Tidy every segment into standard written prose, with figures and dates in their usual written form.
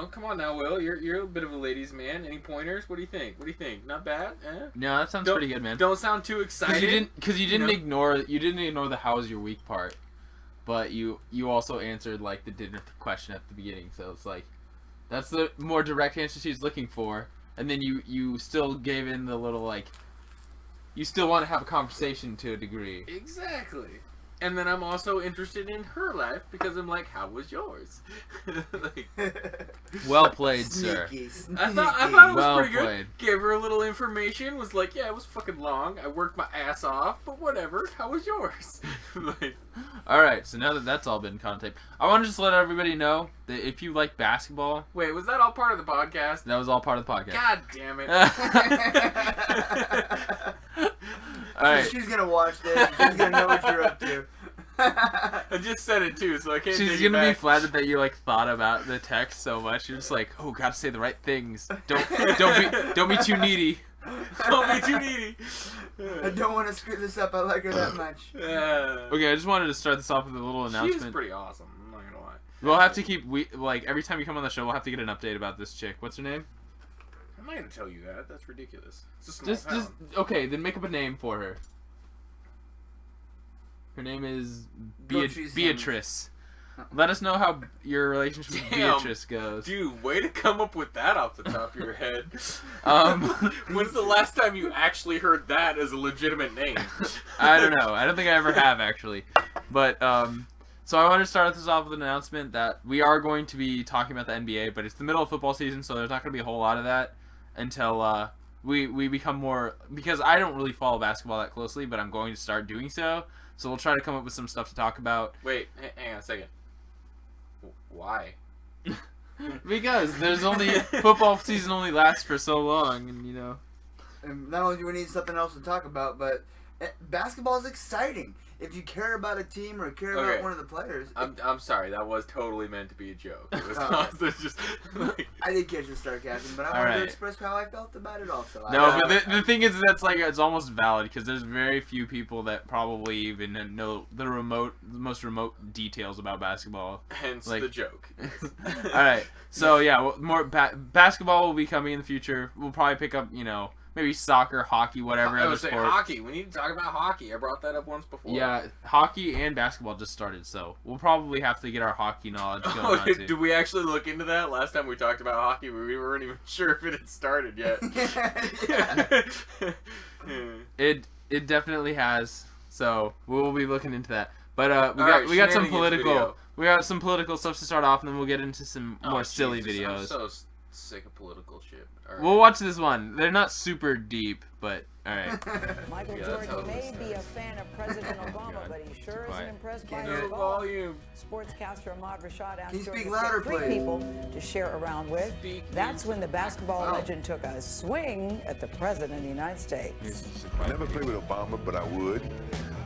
Oh, come on now, Will. You're a bit of a ladies' man. Any pointers? What do you think? Not bad? No, that sounds pretty good, man. Don't sound too excited. Because you didn't ignore the how's your week part, but you also answered like the dinner question at the beginning. So it's like that's the more direct answer she's looking for, and then you still gave in the little like you still want to have a conversation to a degree. Exactly. And then I'm also interested in her life because I'm like, how was yours? Like, well played, sir. I thought it was well pretty played. good. Gave her a little information. Was like, yeah, it was fucking long. I worked my ass off, but whatever. How was yours? Like, all right. So now that that's all been content, I want to just let everybody know that if you like basketball, wait, was that all part of the podcast? That was all part of the podcast. God damn it! All right. She's gonna watch this. She's gonna know what you're up to. I just said it too, so I can't. She's gonna be flattered that you like thought about the text so much. You're just like, oh, gotta say the right things. Don't be too needy. Don't be too needy. I don't want to screw this up. I like her that much. Okay, I just wanted to start this off with a little announcement. She's pretty awesome. I'm not gonna lie. We'll have to keep like every time you come on the show, we'll have to get an update about this chick. What's her name? I'm not gonna tell you that. That's ridiculous. It's a small town. Just okay. Then make up a name for her. Her name is Beatrice. Let us know how your relationship with Beatrice goes. Dude, way to come up with that off the top of your head. When's the last time you actually heard that as a legitimate name? I don't know. I don't think I ever have, actually. But, so I want to start this off with an announcement that we are going to be talking about the NBA, but it's the middle of football season, so there's not going to be a whole lot of that until we become more... Because I don't really follow basketball that closely, but I'm going to start doing so. So we'll try to come up with some stuff to talk about. Wait, hang on a second. Why? Because there's only football season only lasts for so long, and you know. And not only do we need something else to talk about, but basketball is exciting. If you care about a team or care about one of the players. I'm sorry, that was totally meant to be a joke. It was not just like... I did catch the sarcasm, but I wanted to express how I felt about it also. No, but the thing is that's like it's almost valid because there's very few people that probably even know the most remote details about basketball. Hence like, the joke. All right, so yeah, well, more basketball will be coming in the future. We'll probably pick up, maybe soccer, hockey, whatever. I would say hockey. We need to talk about hockey. I brought that up once before. Yeah, hockey and basketball just started, so we'll probably have to get our hockey knowledge going on too. Did we actually look into that? Last time we talked about hockey, we weren't even sure if it had started yet. It definitely has, so we'll be looking into that. But we got some political stuff to start off, and then we'll get into some more silly videos. I'm so sick of political shit. Right. We'll watch this one. They're not super deep, but all right. Michael Jordan may be a fan of President Obama, but he sure isn't impressed by his volume. Sportscaster Ahmad Rashad asked Jordan to pick 3 people to share around with. That's when the basketball legend took a swing at the President of the United States. I never played with Obama, but I would.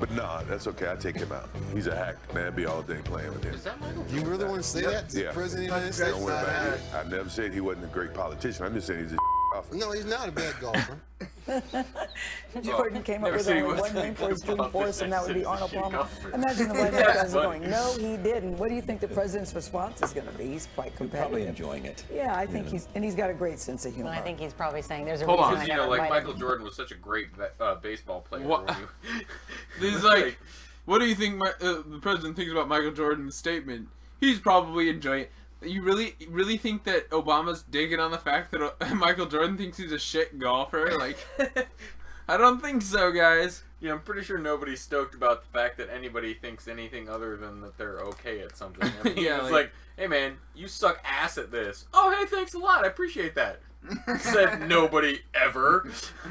But nah, that's okay. I take him out. He's a hack, man. I'd be all day playing with him. Is that Michael Jordan? You really want to say that to the President of the United States? Don't worry about it. I never said he wasn't a great politician. I'm just saying he's a golfer. No, he's not a bad golfer. Jordan came up with only one name for his dream force, and that would be Arnold Palmer. Imagine the White House guys going, no, he didn't. What do you think the president's response is going to be? He's quite competitive. Probably enjoying it. Yeah, I think he's got a great sense of humor. Well, I think he's probably saying there's a Hold reason on. I You know, never like invited Michael Jordan was such a great baseball player. He's like, what do you think the president thinks about Michael Jordan's statement? He's probably enjoying it. You really think that Obama's digging on the fact that Michael Jordan thinks he's a shit golfer? Like, I don't think so, guys. Yeah, I'm pretty sure nobody's stoked about the fact that anybody thinks anything other than that they're okay at something. I mean, yeah, it's like, hey man, you suck ass at this. Oh, hey, thanks a lot. I appreciate that. Said nobody ever.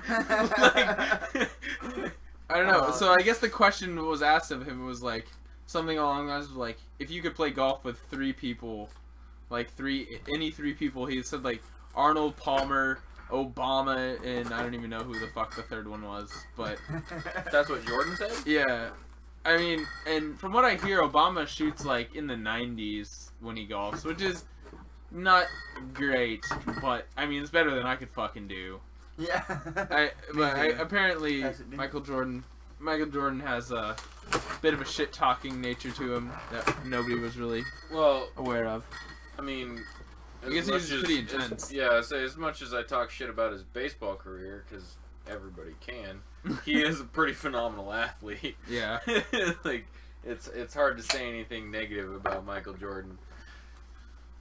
I don't know. So I guess the question was asked of him was like something along the lines of like, if you could play golf with 3 people, like any 3 people, he said like Arnold, Palmer, Obama, and I don't even know who the fuck the third one was, but that's what Jordan said? Yeah. I mean, and from what I hear, Obama shoots like in the 90s when he golfs, which is not great, but I mean, it's better than I could fucking do. Yeah. Apparently Michael Jordan has a bit of a shit-talking nature to him that nobody was really aware of. I mean, I guess he was pretty intense. As much as I talk shit about his baseball career, because everybody can, he is a pretty phenomenal athlete. Yeah. Like, it's hard to say anything negative about Michael Jordan.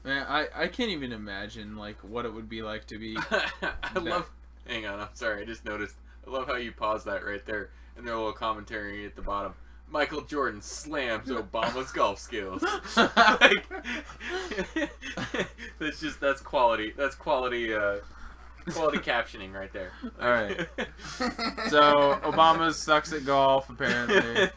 Man, I can't even imagine, like, what it would be like to be... Hang on, I'm sorry, I just noticed. I love how you paused that right there, and their little commentary at the bottom. Michael Jordan slams Obama's golf skills. Like, that's quality. That's quality captioning right there. All right. So Obama sucks at golf, apparently,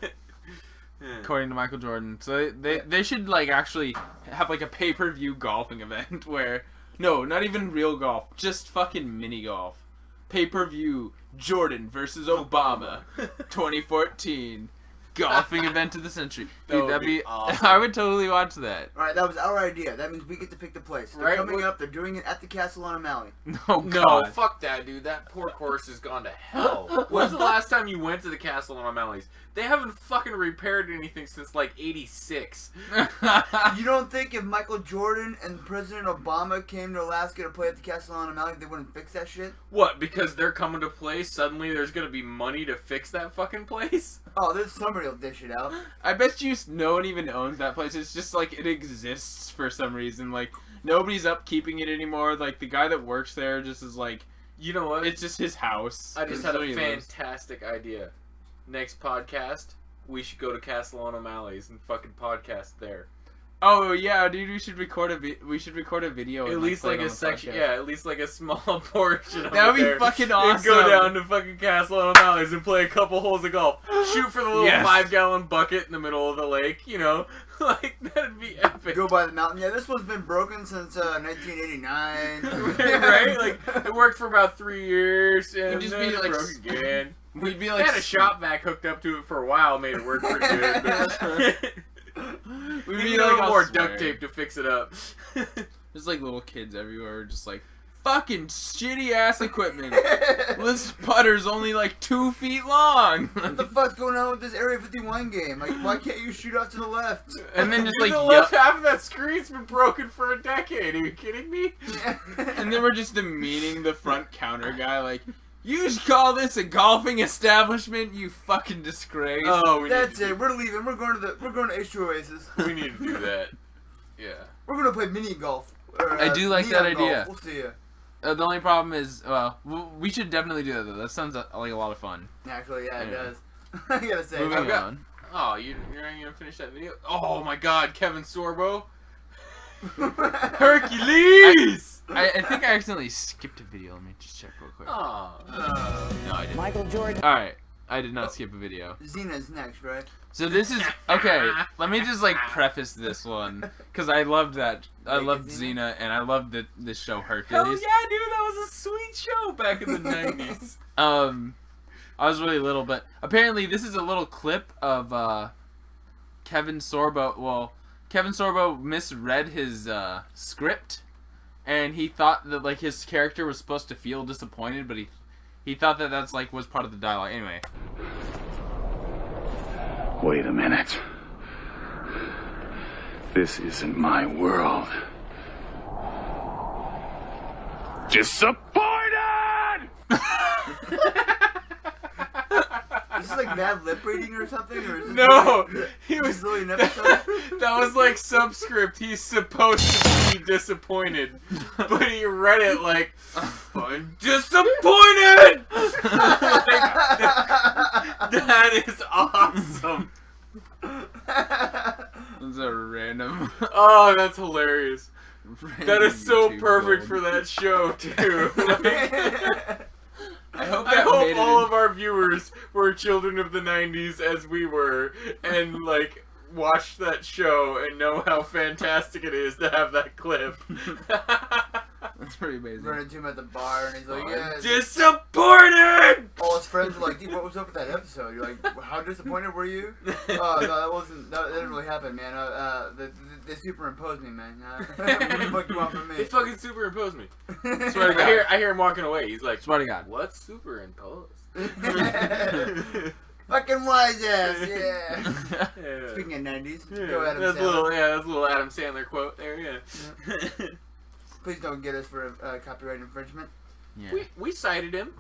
according to Michael Jordan. So they should like actually have like a pay-per-view golfing event where not even real golf, just fucking mini golf. Pay-per-view Jordan versus Obama, 2014. Golfing event of the century. Dude, that'd be awesome. I would totally watch that. Alright, that was our idea. That means we get to pick the place. They're coming up, they're doing it at the castle on O'Malley. No, fuck that, dude. That poor course has gone to hell. When's the last time you went to the castle on O'Malley's? They haven't fucking repaired anything since like 86. You don't think if Michael Jordan and President Obama came to Alaska to play at the castle on O'Malley, they wouldn't fix that shit? What, because they're coming to play, suddenly there's gonna be money to fix that fucking place? Oh, there's somebody will dish it out. I bet you no one even owns that place. It's just like it exists for some reason. Like nobody's upkeeping it anymore. Like the guy that works there just is like, you know what? It's just his house. I just had a fantastic idea. Next podcast, we should go to Castle on O'Malley's and fucking podcast there. Oh yeah, dude, we should record a video. At least like a section, at least like a small portion. That would be fucking awesome. And go down to fucking Castle on O'Malley's and play a couple holes of golf. Shoot for the little 5-gallon bucket in the middle of the lake. You know, like that'd be epic. Go by the mountain. Yeah, this one's been broken since 1989. Right? Like it worked for about 3 years, and just then be like broke again. We'd be They like had a shop vac hooked up to it for a while, made it work pretty good. But we need a little more duct tape to fix it up. There's like little kids everywhere, just like fucking shitty ass equipment. This putter's only like 2 feet long. What the fuck's going on with this Area 51 game? Like, why can't you shoot off to the left? And then just like the left half of that screen's been broken for a decade. Are you kidding me? And then we're just demeaning the front counter guy, like. You call this a golfing establishment, you fucking disgrace. Oh, that's it. We're leaving. We're going to H2 Oasis. We need to do that. Yeah. We're going to play mini golf. I do like that idea. We'll see ya. The only problem is, we should definitely do that though. That sounds like a lot of fun. Actually, yeah, it does. I gotta say. Moving on. Oh, you're not gonna finish that video? Oh my God, Kevin Sorbo. Hercules! I think I accidentally skipped a video. Let me just check real quick. Oh. No, I didn't. Michael Jordan. Alright, I did not skip a video. Xena's next, right? So this is, okay, let me just like preface this one. Because I loved that. I loved Xena and I loved this show Hercules. Hell yeah, dude, that was a sweet show back in the 90s. I was really little, but apparently this is a little clip of Kevin Sorbo. Well, Kevin Sorbo misread his script. And he thought that like his character was supposed to feel disappointed, but he thought that that's like was part of the dialogue. Anyway. Wait a minute. This isn't my world. Disappointed! Is this like bad lip reading or something? Or is this No! Really, He was really an episode? That was like subscript. He's supposed to be disappointed. But he read it like, I'm disappointed! That is awesome. That's a random. Oh, that's hilarious. That is so YouTube perfect gold. for that show, too. Like, I hope all of our viewers were children of the 90s as we were, and like watched that show and know how fantastic it is to have that clip. That's pretty amazing. Run into him at the bar and he's like, yeah. Disappointed! All his friends were like, dude, what was up with that episode? You're like, how disappointed were you? Oh, no, that wasn't, that didn't really happen, man. They superimposed me, man. What the fuck you want from me? They fucking superimposed me. Swear to God. I hear him walking away. He's like, Swear to God. What's superimposed? Fucking wise ass, yeah. Yeah. Speaking of 90s, Yeah. go Adam That's Sandler. that's a little Adam Sandler quote there, yeah. Please don't get us for copyright infringement. Yeah. We cited him.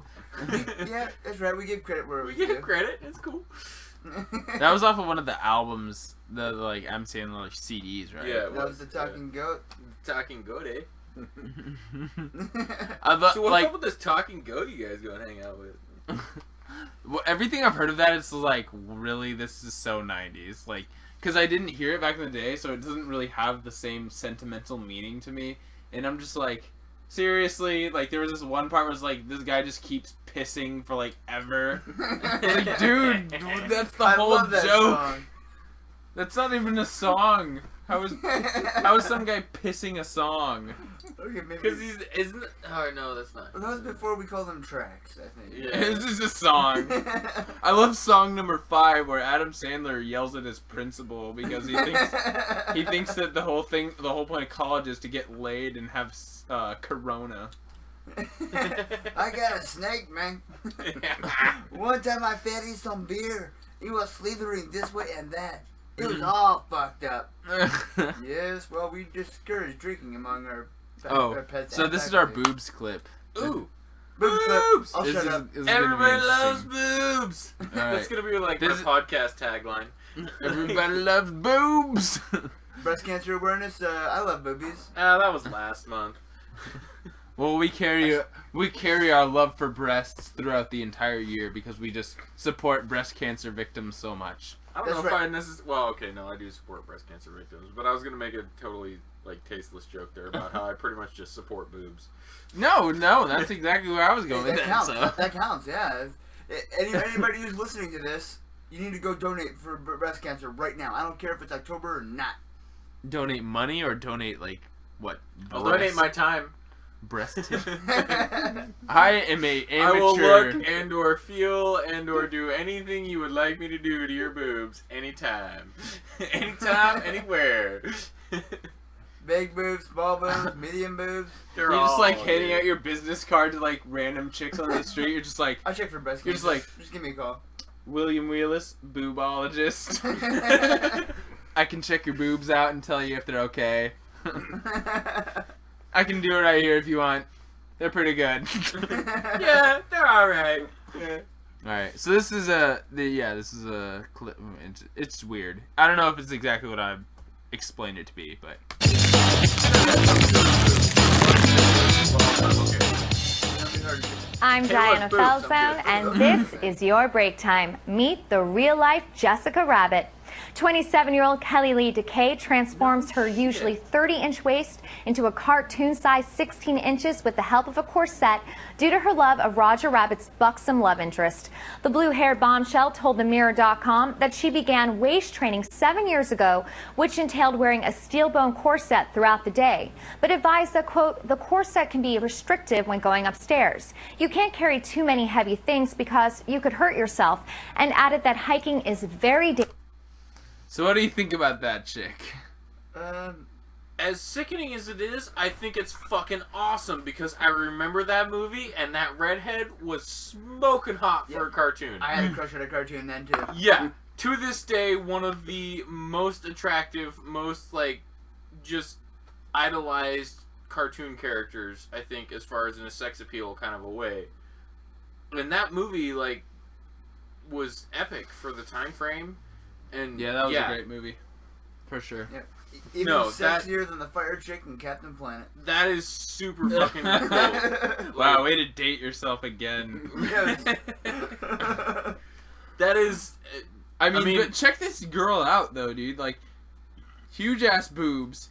Yeah, that's right. We give credit where We we give credit. It's cool. That was off of one of the albums, the like I'm saying like CDs, right? Yeah, That was the Talking Goat. Talking Goat, eh? So what's up with this Talking Goat you guys go and hang out with? Well, everything I've heard of that, it's like, really, this is so 90s. Like, because I didn't hear it back in the day, so it doesn't really have the same sentimental meaning to me. And I'm just like, seriously? Like, there was this one part where it's like, this guy just keeps pissing for, like, ever. Like, dude, that's the whole love that joke. song. That's not even a song. How is some guy pissing a song? Okay, maybe. Because isn't. Oh, no, that's not. That was before we called them tracks, I think. Yeah. It's just a song. I love song number 5 where Adam Sandler yells at his principal because he thinks that the whole point of college is to get laid and have corona. I got a snake, man. One time I fed him some beer. He was slithering this way and that. It was all fucked up. Yes, well, we discourage drinking among our pets. So this is our boobs clip. Ooh. Boobs! I'll shut up. Everybody loves boobs! Right. That's gonna be like our podcast tagline. Everybody loves boobs! Breast cancer awareness, I love boobies. That was last month. Well, we carry our love for breasts throughout the entire year because we just support breast cancer victims so much. I don't know if I necessarily... Well, okay, no, I do support breast cancer victims, but I was going to make a totally, like, tasteless joke there about how I pretty much just support boobs. No, that's exactly where I was going with that. That, Counts. so. That counts, yeah. Anybody who's listening to this, you need to go donate for breast cancer right now. I don't care if it's October or not. Donate money or donate, like, what? I'll donate my time. Breast I am a amateur. I will look and or feel and or do anything you would like me to do to your boobs anytime. Anytime, anywhere. Big boobs, small boobs, medium boobs. You're just like handing out your business card to like random chicks on the street. You're just like, I check for breast cancer. You're just like, just give me a call. William Wheelis, boobologist. I can check your boobs out and tell you if they're okay. I can do it right here if you want. They're pretty good. Yeah, they're alright. Yeah. Alright, so this is a clip. It's weird. I don't know if it's exactly what I explained it to be, but. I'm Diana Felzone, and this is your break time. Meet the real-life Jessica Rabbit. 27-year-old Kelly Lee DeKay transforms her usually 30-inch waist into a cartoon-sized 16 inches with the help of a corset due to her love of Roger Rabbit's buxom love interest. The blue-haired bombshell told TheMirror.com that she began waist training 7 years ago, which entailed wearing a steel bone corset throughout the day, but advised that, quote, the corset can be restrictive when going upstairs. You can't carry too many heavy things because you could hurt yourself, and added that hiking is very dangerous. So what do you think about that chick? As sickening as it is, I think it's fucking awesome because I remember that movie and that redhead was smoking hot for a cartoon. I had a crush on a cartoon then too. Yeah. To this day, one of the most attractive, most like just idolized cartoon characters, I think, as far as in a sex appeal kind of a way. And that movie like was epic for the time frame. And yeah, that was a great movie, for sure. Yeah. Even sexier than the fire chick in Captain Planet. That is super fucking cool. Wow, way to date yourself again. That is... I mean, but check this girl out, though, dude. Like, huge-ass boobs,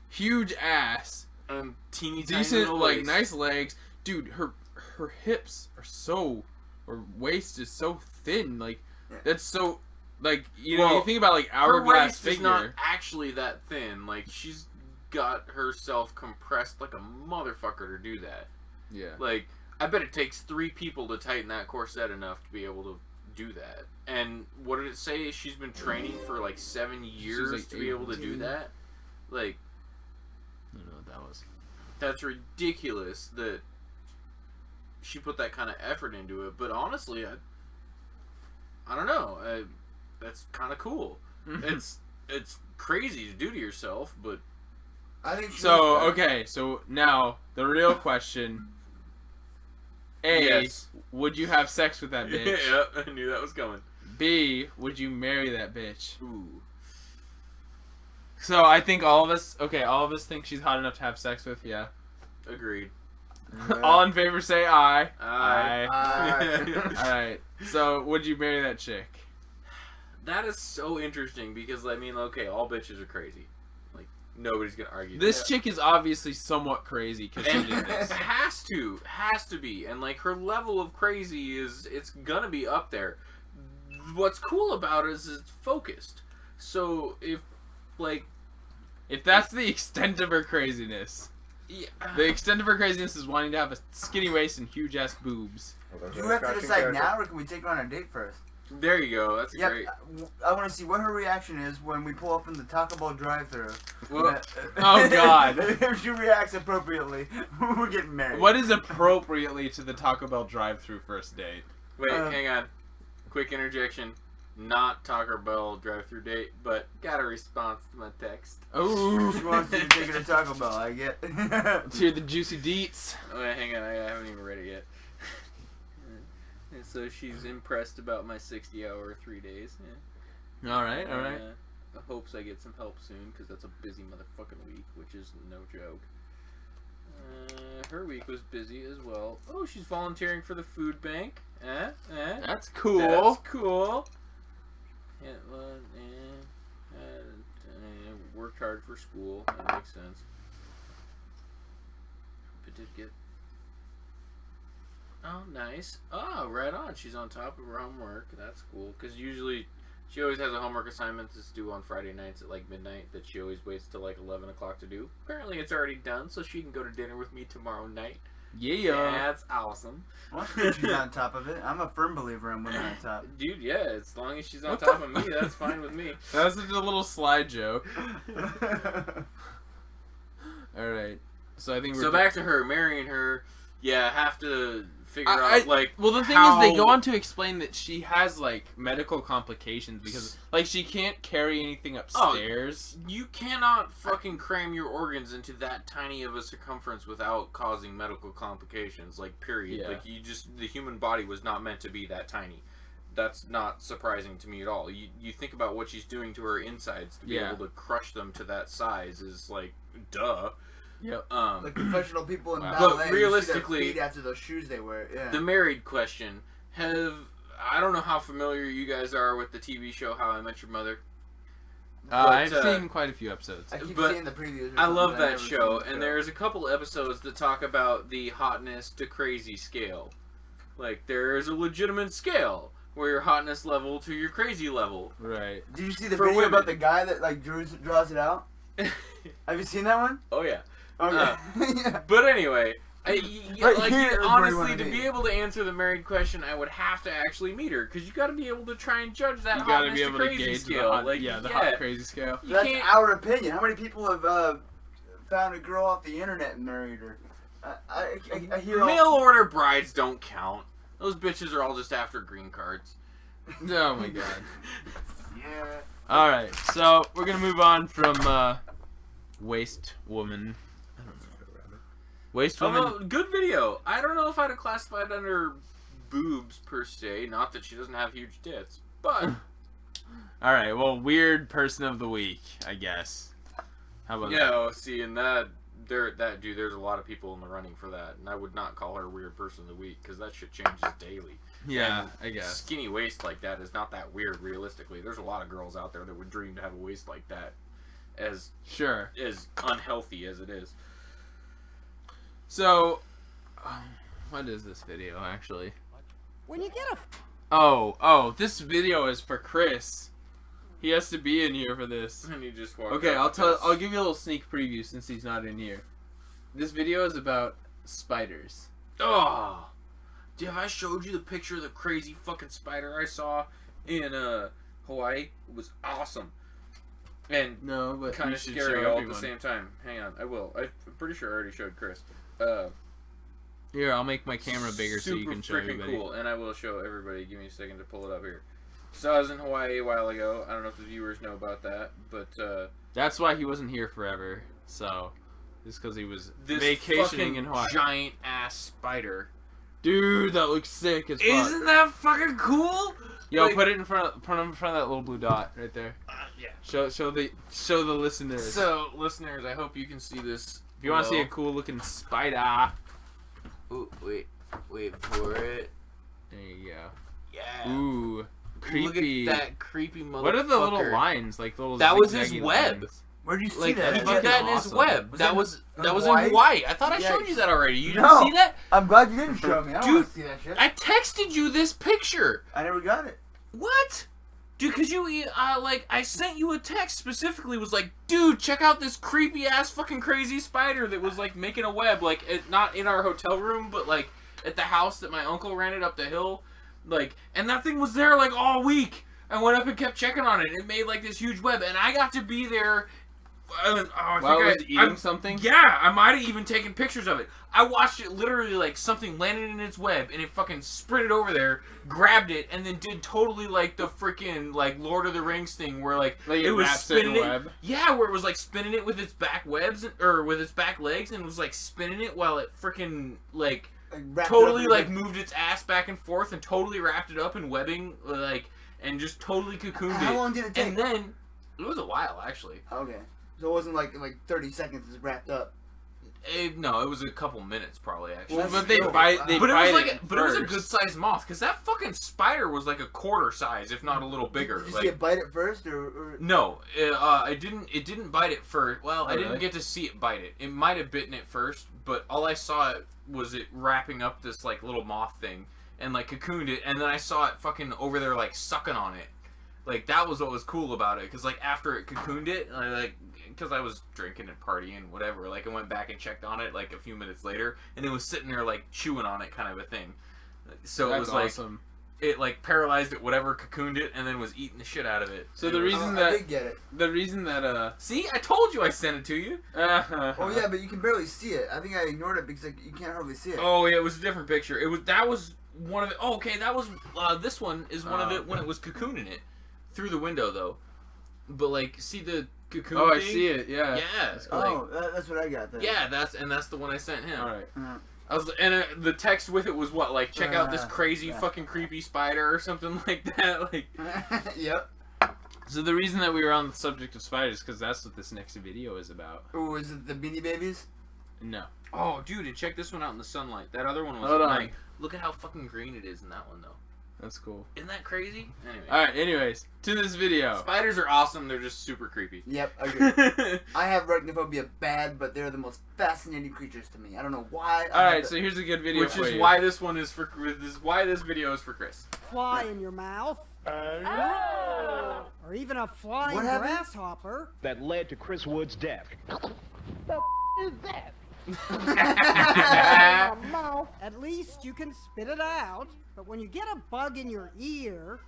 huge ass, teeny decent, tiny like, legs. nice legs. Dude, her hips are so... Her waist is so thin. Like, that's so... Like, you know, you think about, like, hourglass figure. Her waist is not actually that thin. Like, she's got herself compressed like a motherfucker to do that. Yeah. Like, I bet it takes 3 people to tighten that corset enough to be able to do that. And what did it say? She's been training for, like, 7 years like to be able to do that? Like... I don't know what that was. That's ridiculous that she put that kind of effort into it. But honestly, I don't know. That's kind of cool. It's crazy to do to yourself, but I think she So, was okay, so now, the real question. A, Yes. would you have sex with that bitch? Yep, I knew that was coming. B, would you marry that bitch? Ooh. So, I think all of us think she's hot enough to have sex with, yeah. Agreed. All in favor say aye. Aye. Alright, so would you marry that chick? That is so interesting because, I mean, okay, all bitches are crazy. Like, nobody's gonna argue This that. chick is obviously somewhat crazy because she did this. Has to be. And, like, her level of crazy it's gonna be up there. What's cool about it is it's focused. So, if that's the extent of her craziness. Yeah. The extent of her craziness is wanting to have a skinny waist and huge ass boobs. Do you have to decide now, or can we take her on a date first? There you go. That's great. I want to see what her reaction is when we pull up in the Taco Bell drive-thru. Oh God! If she reacts appropriately, we're getting married. What is appropriately to the Taco Bell drive-thru first date? Wait, hang on. Quick interjection. Not Taco Bell drive-thru date, but got a response to my text. Oh, She wants you to take her to Taco Bell. I get. Let's hear the juicy deets. Oh, wait, hang on. I haven't even read it yet. And so she's impressed about my 60-hour 3 days. Yeah. All right. Hopes I get some help soon because that's a busy motherfucking week, which is no joke. Her week was busy as well. Oh, she's volunteering for the food bank. That's cool. That's cool. Yeah, well, worked hard for school. That makes sense. But did get. Oh, nice. Oh, right on. She's on top of her homework. That's cool. Because usually she always has a homework assignment that's due on Friday nights at like midnight that she always waits till like 11 o'clock to do. Apparently it's already done, so she can go to dinner with me tomorrow night. Yeah. That's awesome. Well, she's on top of it. I'm a firm believer in women on top. Dude, yeah. As long as she's on top of me, that's fine with me. That was just a little slide joke. All right. So I think we're back to her marrying her. Yeah, have to figure out like. Well, the thing is, they go on to explain that she has like medical complications because like she can't carry anything upstairs. Oh, you cannot fucking cram your organs into that tiny of a circumference without causing medical complications. Like, period. Yeah. Like, the human body was not meant to be that tiny. That's not surprising to me at all. You think about what she's doing to her insides to be able to crush them to that size is like, duh. Yep. Like professional people in ballet. But realistically, you see their feet after those shoes they wear. Yeah. The married question. I don't know how familiar you guys are with the TV show How I Met Your Mother. I've seen quite a few episodes. I keep seeing the previews. I love that show, and there's a couple episodes that talk about the hotness to crazy scale. Like, there's a legitimate scale where your hotness level to your crazy level. Right. Did you see the video about the guy that like draws it out? Have you seen that one? Oh yeah. Okay. Yeah. But anyway, honestly, to be able to answer the married question, I would have to actually meet her because you got to be able to try and judge that hotness to crazy scale. The hot crazy scale. That's our opinion. How many people have found a girl off the internet and married her? I hear mail order brides don't count. Those bitches are all just after green cards. Oh my god. Yeah. All right, so we're gonna move on from Waste Woman. Waste Woman. Oh, good video. I don't know if I'd have classified under boobs per se. Not that she doesn't have huge tits, but. All right. Well, weird person of the week, I guess. How about that? Yeah. See, and that dude, there's a lot of people in the running for that, and I would not call her weird person of the week because that shit changes daily. Yeah, and I guess. Skinny waist like that is not that weird. Realistically, there's a lot of girls out there that would dream to have a waist like that, as unhealthy as it is. So, what is this video actually? When you get a... Oh, this video is for Chris. He has to be in here for this. And he just walked. Okay, I'll give you a little sneak preview since he's not in here. This video is about spiders. Oh, have I showed you the picture of the crazy fucking spider I saw in Hawaii? It was awesome. And no, but kind of scary all at the same time. Hang on, I will. I'm pretty sure I already showed Chris. Here, I'll make my camera bigger so you can show everybody. Super freaking cool, and I will show everybody. Give me a second to pull it up here. So I was in Hawaii a while ago. I don't know if the viewers know about that, but that's why he wasn't here forever. So Just because he was this vacationing in Hawaii. Giant ass spider. Dude, that looks sick as fuck. Isn't that fucking cool? Yo, Like, put it in front of that little blue dot right there. yeah. Show the listeners. So, listeners, I hope you can see this. If you want to see a cool looking spider, Ooh, wait for it. there you go. Yeah. Ooh, creepy. Look at that creepy motherfucker. What are the little lines? Like the little. That was his zigzaggy web. lines? Where'd you see Like that? he That's did that in fucking his awesome. web. Was That that was in in Hawaii? Hawaii. I thought I Yeah. showed you that already. You didn't No. see that? I'm glad you didn't show me. I don't Dude, want to see that shit. I texted you this picture. I never got it. What? Dude, cause you, I sent you a text specifically, was like, dude, check out this creepy ass fucking crazy spider that was like making a web, like, not in our hotel room, but like at the house that my uncle rented up the hill, like, and that thing was there like all week. I went up and kept checking on it. It made like this huge web, and I got to be there. While it was eating something? Yeah, I might have even taken pictures of it. I watched it literally like something landed in its web, and it fucking sprinted over there, grabbed it, and then did totally like the freaking like Lord of the Rings thing where like it was wraps it in spinning a it. web? Yeah, where it was like spinning it with its back webs or with its back legs, and it was like spinning it while it freaking like wrapped it totally up like in- moved its ass back and forth and totally wrapped it up in webbing like and just totally cocooned it. How long did it take? And then it was a while actually. Okay. So it wasn't like 30 seconds it's wrapped up. No, it was a couple minutes probably actually. Well, But they still, bite. wow. They But it bite was like, it but it was a first. good sized moth because that fucking spider was like a quarter size, if not a little bigger. Did you Like, see it bite it first or? no, it didn't bite it first. Well, I really? didn't get to see it bite it. It might have bitten it first, but all I saw was it wrapping up this like little moth thing and like cocooned it, and then I saw it fucking over there like sucking on it. Like that was what was cool about it, because like after it cocooned it, because I was drinking and partying, whatever. Like I went back and checked on it like a few minutes later, and it was sitting there like chewing on it, kind of a thing. So That's it was like awesome. it like paralyzed it, whatever cocooned it, and then was eating the shit out of it. So And the it was- reason I that did get it. see, I told you I sent it to you. Oh yeah, but you can barely see it. I think I ignored it because you can't hardly see it. Oh yeah, it was a different picture. That was one of it. Oh, okay, that was this one is one of it when it was cocooning it through the window though. But like, see the cocoon? Oh, I thing? see it. Yeah. Yeah. Oh, that's what I got then. Yeah, that's the one I sent him. All right. I was, and the text with it was what, like, check out this crazy yeah. fucking creepy spider or something like that. Like, Yep. So the reason that we were on the subject of spiders is because that's what this next video is about. Oh, is it the Beanie Babies? No. oh, dude, and check this one out in the sunlight. That other one was Hold at on. night. Look at how fucking green it is in that one though. That's cool. Isn't that crazy? Anyway, All right. Anyways, to this video. spiders are awesome. They're just super creepy. Yep, I agree. I have arachnophobia bad, but they're the most fascinating creatures to me. I don't know why. All right. So here's a good video Which for is you. why this one is for. This is why this video is for Chris. Fly in your mouth. Or even a flying What happened? grasshopper. That led to Chris Wood's death. At least you can spit it out. But when you get a bug in your ear,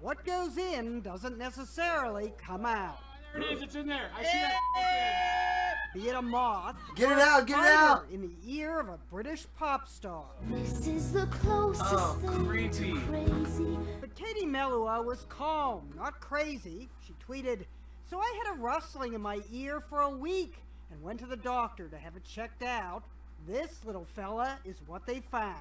what goes in doesn't necessarily come out. There it is, it's in there. I see that. Be it a moth, Get or it a out, get it spider out. in the ear of a British pop star. This is the closest Oh, thing creepy. to crazy. But Katie Melua was calm, not crazy. She tweeted, "So I had a rustling in my ear for a week and went to the doctor to have it checked out. This little fella is what they found.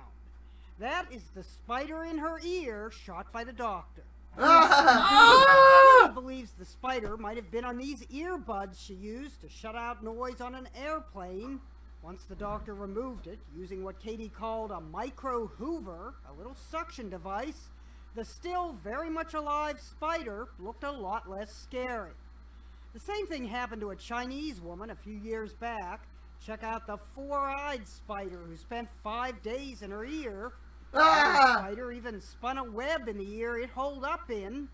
That is the spider in her ear shot by the doctor." Katie believes the spider might have been on these earbuds she used to shut out noise on an airplane. Once the doctor removed it, using what Katie called a micro hoover, a little suction device, the still very much alive spider looked a lot less scary. The same thing happened to a Chinese woman a few years back. Check out the four-eyed spider who spent 5 days in her ear. The spider even spun a web in the ear it holed up in.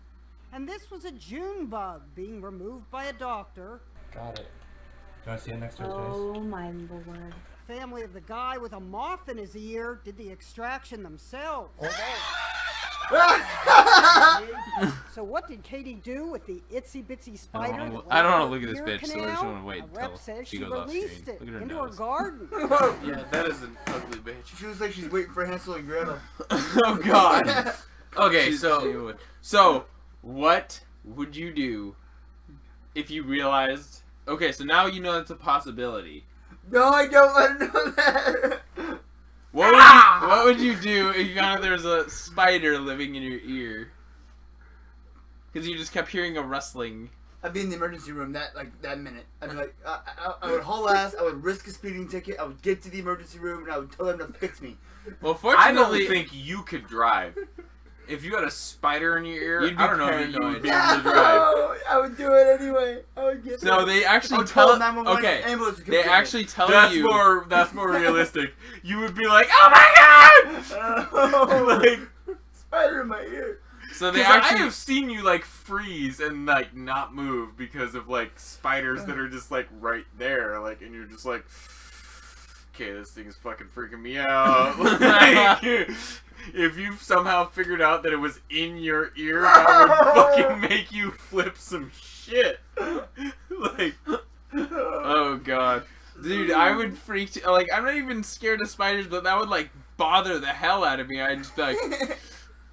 And this was a June bug being removed by a doctor. Got it. Do you want to see it next to his face? Oh my lord. The family of the guy with a moth in his ear did the extraction themselves. So what did Katie do with the itsy bitsy spider? that went I don't wanna in her look at this ear bitch, so I just canal? wanna wait A until rep says she she goes off released screen. it Look at her into nose. her garden. Yeah, that is an ugly bitch. She looks like she's waiting for Hansel and Gretel. Oh God. Okay, She's- so So, what would you do if you realized? Okay, so now you know it's a possibility. No, I don't want to know that. What would you do if you found out there was a spider living in your ear? Because you just kept hearing a rustling. I'd be in the emergency room that minute. I'd be like, I would haul ass. I would risk a speeding ticket. I would get to the emergency room and I would tell them to fix me. Well, fortunately, I don't think you could drive. If you had a spider in your ear, you'd be I don't know if paranoid. you would be able to drive. I would do it anyway. I would get. No, they actually tell. Okay, they actually tell that's you. That's more realistic. You would be like, oh my god! Like spider in my ear. So they I actually have seen you like freeze and like not move because of like spiders that are just like right there, like, and you're just like, okay, this thing is fucking freaking me out. Like, if you somehow figured out that it was in your ear, that would fucking make you flip some shit. Like, oh god, dude, I would freak. Like, I'm not even scared of spiders, but that would like bother the hell out of me. I'd just be like,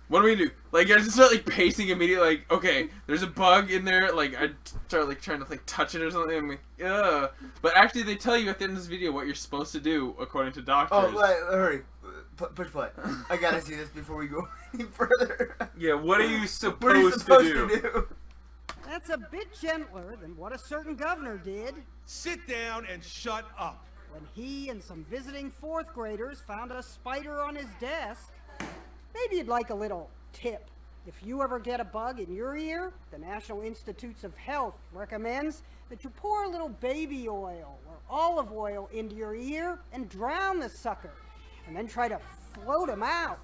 what do we do? Like, I just start like pacing immediately. Like, okay, there's a bug in there. Like, I start like trying to like touch it or something. I'm like, ugh. But actually, they tell you at the end of this video what you're supposed to do according to doctors. Oh, hurry. Push play. I gotta see this before we go any further. Yeah, what are you supposed to do? That's a bit gentler than what a certain governor did. Sit down and shut up. When he and some visiting fourth graders found a spider on his desk. Maybe you'd like a little tip. If you ever get a bug in your ear, the National Institutes of Health recommends that you pour a little baby oil or olive oil into your ear and drown the sucker. And then try to float him out.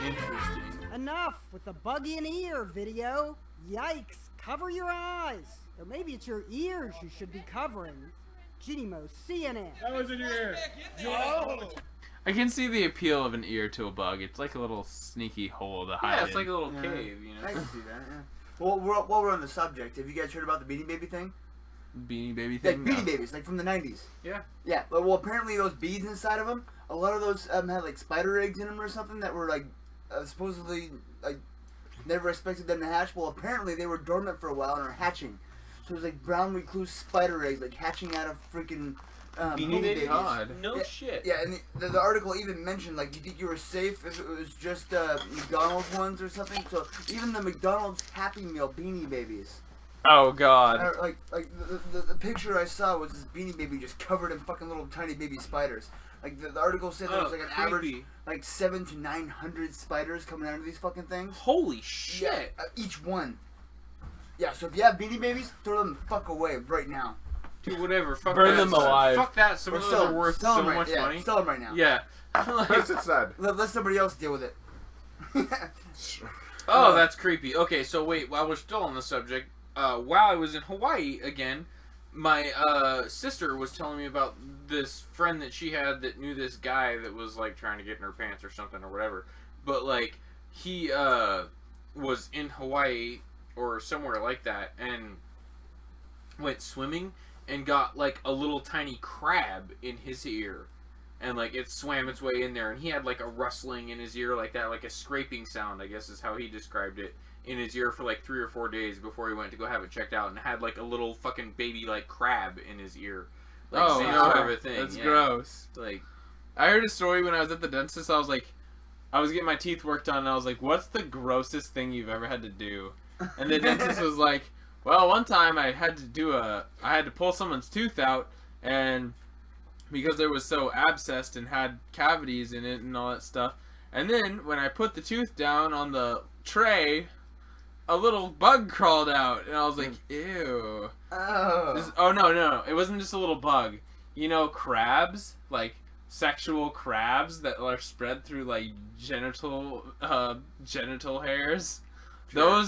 Interesting. Enough with the bug in ear video. Yikes, cover your eyes. Or maybe it's your ears you should be covering. Genimo, CNN. That was in your ear. No. I can see the appeal of an ear to a bug. It's like a little sneaky hole to hide Yeah, it's in. like a little cave, you know? I can see that, yeah. Well, while we're on the subject, have you guys heard about the Beanie Baby thing? Beanie Baby thing? Like Beanie Babies, like from the 90s. Yeah. Yeah, well, apparently those beads inside of them, a lot of those had like spider eggs in them or something that were like supposedly like never expected them to hatch. Well, apparently they were dormant for a while and are hatching. So it was like brown recluse spider eggs like hatching out of freaking Beanie Babies. God. No yeah, shit. Yeah, and the article even mentioned like you think you were safe if it was just McDonald's ones or something. So even the McDonald's Happy Meal Beanie Babies. Oh god. Like the picture I saw was this Beanie Baby just covered in fucking little tiny baby spiders. Like the article said there was like an average like 700 to 900 spiders coming out of these fucking things. Holy shit! Yeah, each one. Yeah, so if you have Beanie Babies, throw them the fuck away right now. Dude, whatever. Fuck Burn that. them alive. Fuck that. Some of those are worth so much money. Sell them right now. Yeah. Press it sad. Let somebody else deal with it. Oh, that's creepy. Okay, so wait, while we're still on the subject, while I was in Hawaii again, my sister was telling me about this friend that she had that knew this guy that was like trying to get in her pants or something or whatever. But like he was in Hawaii or somewhere like that and went swimming and got like a little tiny crab in his ear. And like it swam its way in there and he had like a rustling in his ear like that, like a scraping sound, I guess is how he described it, in his ear for like 3 or 4 days before he went to go have it checked out, and had like a little fucking baby like crab in his ear. Like, oh same no, sort of a thing. that's yeah. gross. Like, I heard a story when I was at the dentist. I was getting my teeth worked on, and I was like, "What's the grossest thing you've ever had to do?" And the dentist was like, "Well, one time I had to pull someone's tooth out, and because it was so abscessed and had cavities in it and all that stuff. And then when I put the tooth down on the tray, a little bug crawled out, and I was like, ew." Oh no, it wasn't just a little bug. You know, crabs, like sexual crabs that are spread through like genital hairs. Sure.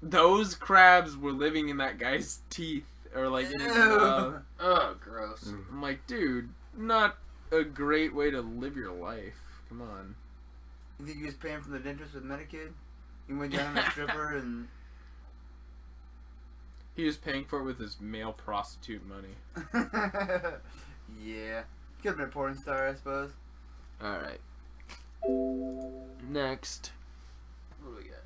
Those crabs were living in that guy's teeth, or like in his mouth. Oh, gross. I'm like, dude, not a great way to live your life. Come on. You think he was paying for the dentist with Medicaid? He went down on a stripper and... He was paying for it with his male prostitute money. Yeah. Could have been a porn star, I suppose. Alright. Next. What do we got?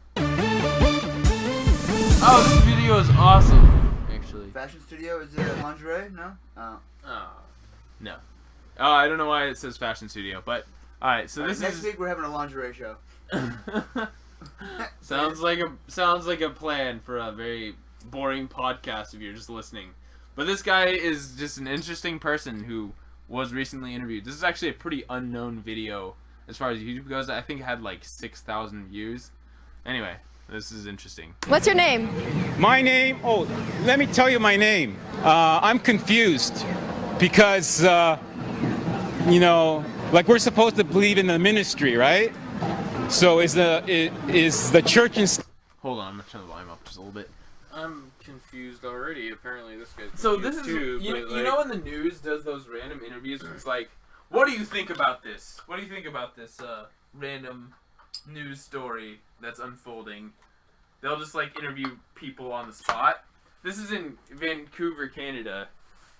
Oh, this video is awesome. Hang actually. Fashion studio, is it lingerie? No? Oh. No. I don't know why it says fashion studio, but alright, so this next week we're having a lingerie show. sounds like a plan for a very boring podcast if you're just listening. But this guy is just an interesting person who was recently interviewed. This is actually a pretty unknown video as far as YouTube goes. I think it had like 6,000 views. Anyway, this is interesting. What's your name? My name? Oh, let me tell you my name. I'm confused because, you know, like we're supposed to believe in the ministry, right? So is the church in... Hold on, I'm gonna turn the volume up just a little bit. I'm confused already. Apparently this guy's So this is, too, you know when the news does those random interviews, it's like, what do you think about this? What do you think about this random news story that's unfolding? They'll just like interview people on the spot. This is in Vancouver, Canada.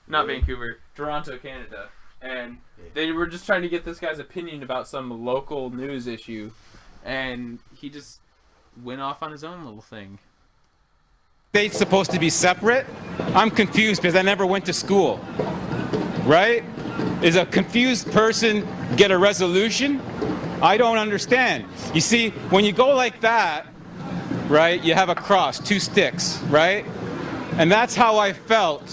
Not Vancouver, Toronto, Canada. And they were just trying to get this guy's opinion about some local news issue. And he just went off on his own little thing. State's supposed to be separate? I'm confused because I never went to school. Right? Is a confused person get a resolution? I don't understand. You see, when you go like that, right, you have a cross, 2 sticks, right? And that's how I felt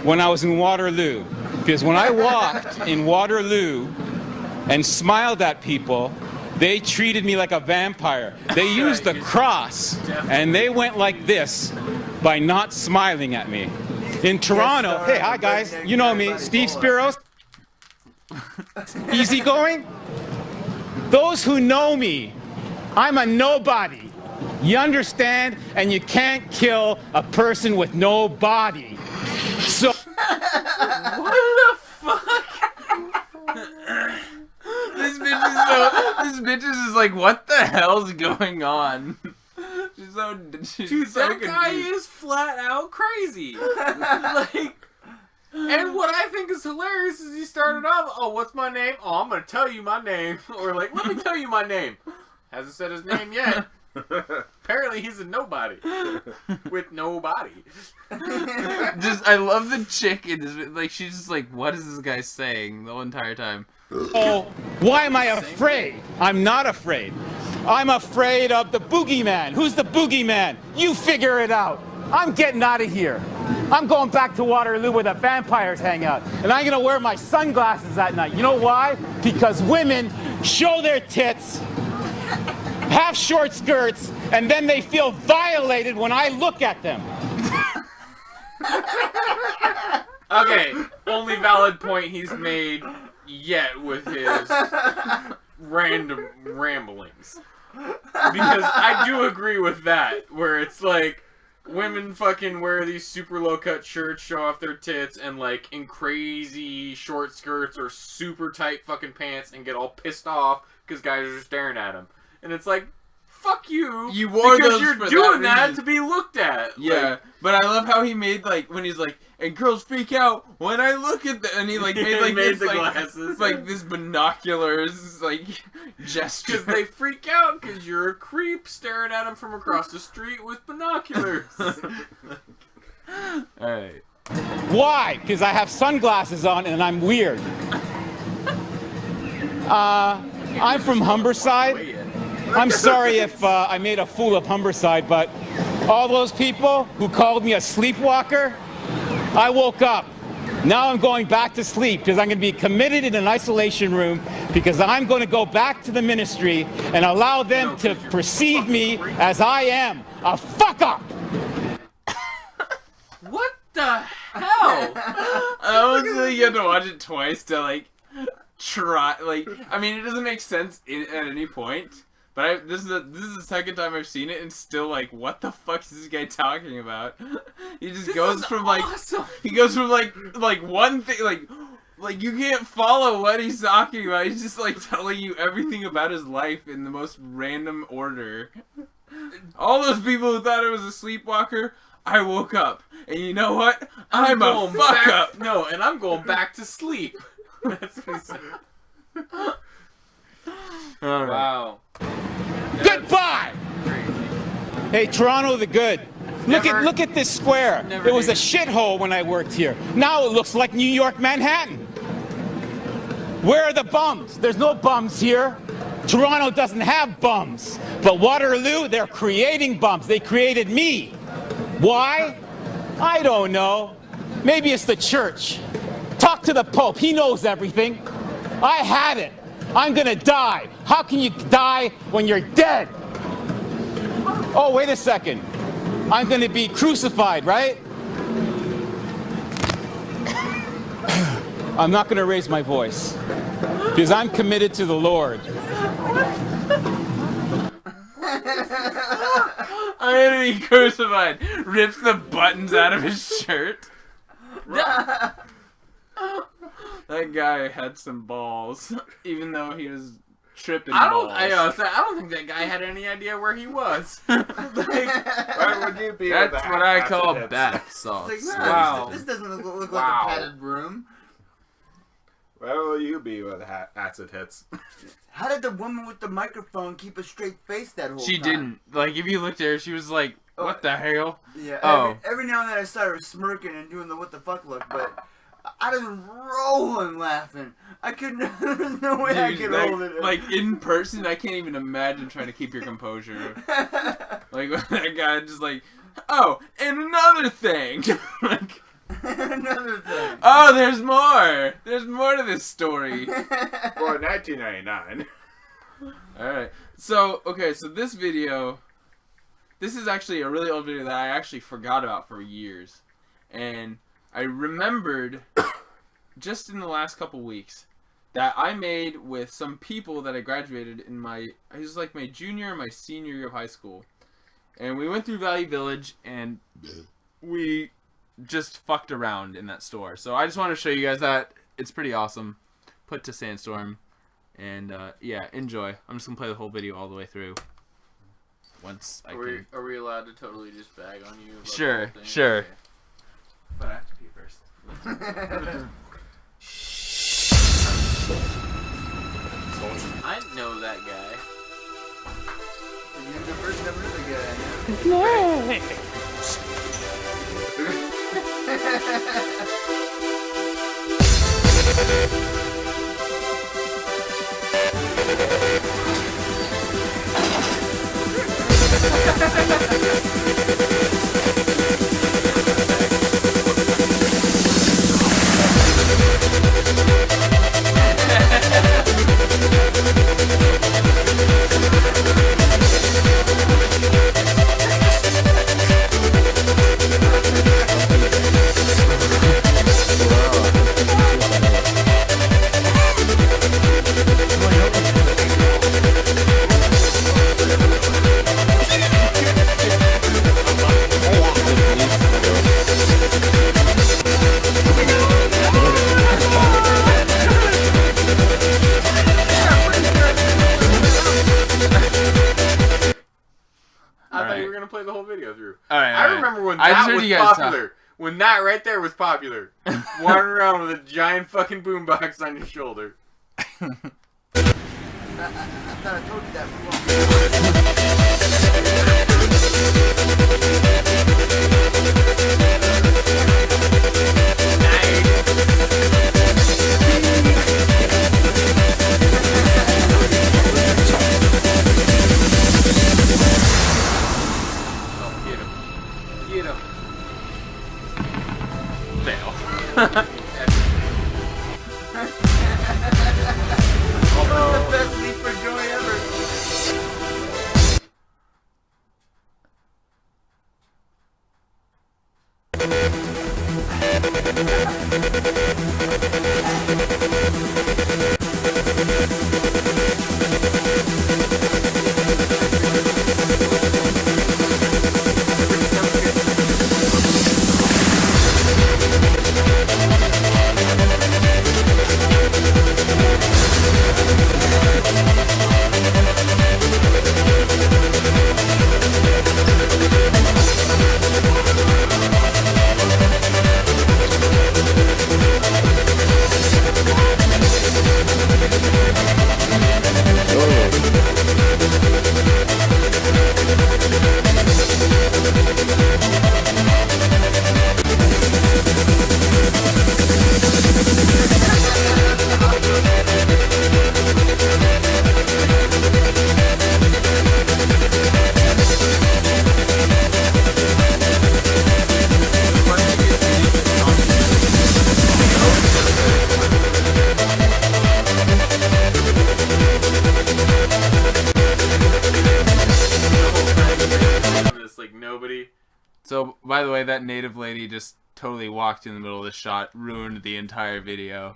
when I was in Waterloo. Because when I walked in Waterloo and smiled at people, they treated me like a vampire. They used the cross, and they went like this by not smiling at me. In Toronto, hey, hi guys, you know me, Steve Spiros. Easygoing. Those who know me, I'm a nobody. You understand? And you can't kill a person with no body. So... What the fuck? This bitch is just like, what the hell's going on? She's so Dude, that guy is flat out crazy. Like, and what I think is hilarious is he started off, oh, what's my name? Oh, I'm gonna tell you my name. Or like, let me tell you my name. Hasn't said his name yet. Apparently he's a nobody. With no body. I love the chick in this, like, she's just like, what is this guy saying the whole entire time? Oh, why am I afraid? I'm not afraid. I'm afraid of the boogeyman. Who's the boogeyman? You figure it out. I'm getting out of here. I'm going back to Waterloo where the vampires hang out. And I'm going to wear my sunglasses at night. You know why? Because women show their tits, have short skirts, and then they feel violated when I look at them. Okay, only valid point he's made yet with his random ramblings. Because I do agree with that, where it's like, women fucking wear these super low-cut shirts, show off their tits, and like in crazy short skirts or super tight fucking pants and get all pissed off because guys are staring at them. And it's like, fuck you. You wore because those you're for doing that that to be looked at. Yeah, like, but I love how he made like when he's like, and girls freak out when I look at and he like made like made this the like glasses. like this binoculars like gesture. Because they freak out because you're a creep staring at them from across the street with binoculars. Alright. Why? Because I have sunglasses on and I'm weird. I'm from Humberside. I'm sorry if I made a fool of Humberside, but all those people who called me a sleepwalker, I woke up. Now I'm going back to sleep because I'm going to be committed in an isolation room because I'm going to go back to the ministry and allow them to perceive me as I am, a fuck-up. What the hell? I was like, you have to watch it twice to like try. Like, I mean, it doesn't make sense at any point. But this is the second time I've seen it, and still like, what the fuck is this guy talking about? He just goes from like, he goes from like one thing, like you can't follow what he's talking about. He's just like telling you everything about his life in the most random order. All those people who thought it was a sleepwalker, I woke up, and you know what? I'm a fuck up. No, and I'm going back to sleep. That's what he said. All right. Wow. Goodbye! Hey, Toronto the good. Look at this square. It was a shithole when I worked here. Now it looks like New York, Manhattan. Where are the bums? There's no bums here. Toronto doesn't have bums. But Waterloo, they're creating bums. They created me. Why? I don't know. Maybe it's the church. Talk to the Pope. He knows everything. I had it. I'm gonna die. How can you die when you're dead? Oh, wait a second. I'm gonna be crucified, right? I'm not gonna raise my voice because I'm committed to the Lord. I'm gonna be crucified. Rips the buttons out of his shirt. That guy had some balls, even though he was tripping balls. I don't think that guy had any idea where he was. Where would you be? That's what I call bath salts. It's like, Wow. This doesn't look like a padded room. Where will you be when the acid hits? How did the woman with the microphone keep a straight face that whole time? She didn't. Like, if you looked at her, she was like, what the hell? Yeah, every now and then I saw her smirking and doing the what the fuck look, but I'd have been rolling laughing. I couldn't, there's no way I could hold it. Like, in person, I can't even imagine trying to keep your composure. Like, that guy just like, oh, and another thing. Like, another thing. Oh, there's more. There's more to this story. For 1999. Alright. So, okay, so this video, this is actually a really old video that I actually forgot about for years. And I remembered just in the last couple weeks that I made with some people that I graduated in it was like my junior and my senior year of high school. And we went through Valley Village and we just fucked around in that store. So I just want to show you guys that. It's pretty awesome. Put to Sandstorm. And yeah, enjoy. I'm just going to play the whole video all the way through. Once I can. Are we allowed to totally just bag on you? About Sure, the whole thing? sure. Okay. But I have to pee first. I know that guy. You're the first ever guy. Play the whole video through. I remember when that was popular. When that right there was popular. Wandering around with a giant fucking boombox on your shoulder. I thought I told you that the best leap for joy ever. Oh. Oh, by the way, that native lady just totally walked in the middle of the shot, ruined the entire video.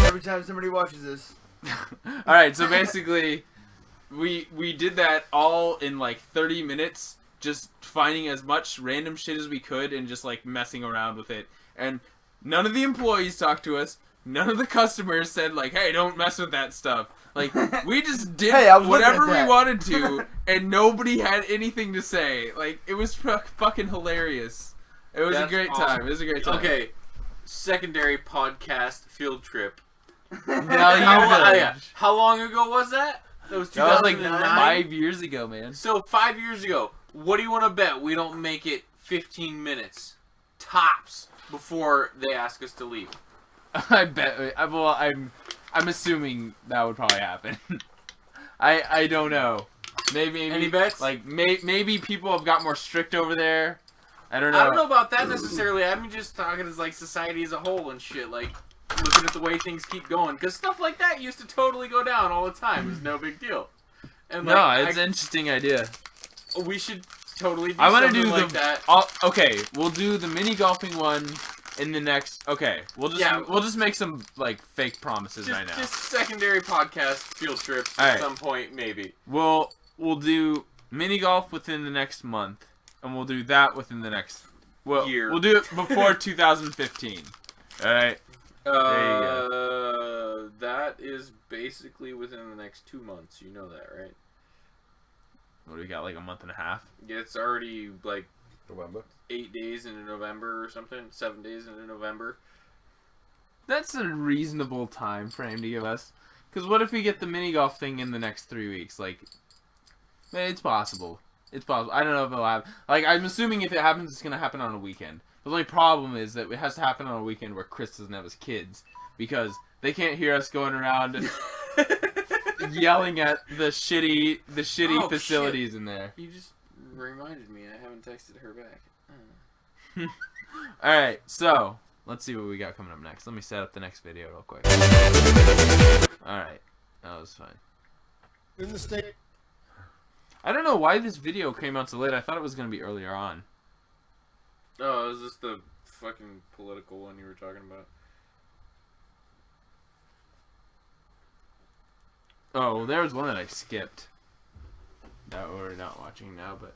Every time somebody watches this. Alright, so basically, we did that all in like 30 minutes, just finding as much random shit as we could and just like messing around with it. And none of the employees talked to us. None of the customers said like, hey, don't mess with that stuff. Like, we just did whatever we wanted to, and nobody had anything to say. Like, it was fucking hilarious. It was a great time. It was a great time. Okay, secondary podcast field trip. How long ago was that? That was 2009? That was like 5 years ago, man. So 5 years ago, what do you want to bet we don't make it 15 minutes tops before they ask us to leave? I bet. Well, I'm assuming that would probably happen. I don't know. Maybe any bets? Like maybe people have got more strict over there. I don't know. I don't know about that necessarily. I'm just talking as like society as a whole and shit. Like looking at the way things keep going, because stuff like that used to totally go down all the time. It was no big deal. And no, it's an interesting idea. We should totally do something do like that. Okay, we'll do the mini golfing one in the next. Okay, we'll just make some like fake promises right now. Just secondary podcast field trips at some point, maybe. We'll do mini golf within the next month, and we'll do that within the next year. We'll do it before 2015. All right. That is basically within the next 2 months. You know that, right? What do we got? Like a month and a half? Yeah, it's already like November. 8 days into November or something. 7 days into November. That's a reasonable time frame to give us. Because what if we get the mini golf thing in the next 3 weeks? Like, it's possible. It's possible. I don't know if it'll happen. Like, I'm assuming if it happens, it's gonna happen on a weekend. The only problem is that it has to happen on a weekend where Chris doesn't have his kids, because they can't hear us going around and yelling at the shitty facilities in there. You just reminded me. I haven't texted her back. All right, so let's see what we got coming up next. Let me set up the next video real quick. All right, that was fine. In the state. I don't know why this video came out so late. I thought it was gonna be earlier on. Oh, is this the fucking political one you were talking about? Oh, well, there was one that I skipped that we're not watching now, but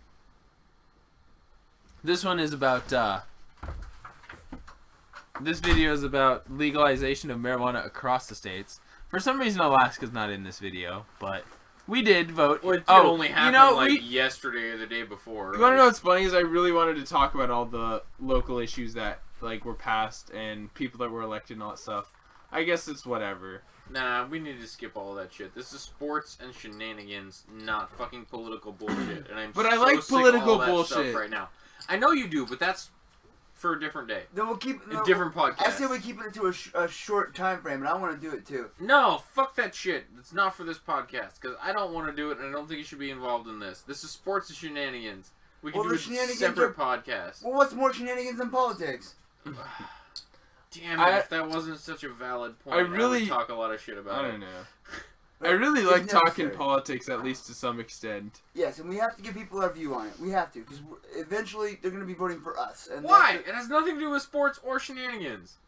this one is about, this video is about legalization of marijuana across the states. For some reason, Alaska's not in this video, but we did vote. Well, it only happened yesterday or the day before. You want to know what's funny is I really wanted to talk about all the local issues that like were passed and people that were elected and all that stuff. I guess it's whatever. Nah, we need to skip all that shit. This is sports and shenanigans, not fucking political bullshit. And I like political of all that bullshit stuff right now. I know you do, but that's for a different day. Then we'll keep a different podcast. I say we keep it to a short time frame, and I want to do it too. No, fuck that shit. It's not for this podcast because I don't want to do it, and I don't think you should be involved in this. This is sports and shenanigans. We can do a separate podcast. Well, what's more shenanigans than politics? Damn it! If that wasn't such a valid point, I would talk a lot of shit about it. I don't know. I really like talking politics, at least to some extent. Yes, and we have to give people our view on it. We have to, because eventually they're going to be voting for us. And why? It has nothing to do with sports or shenanigans.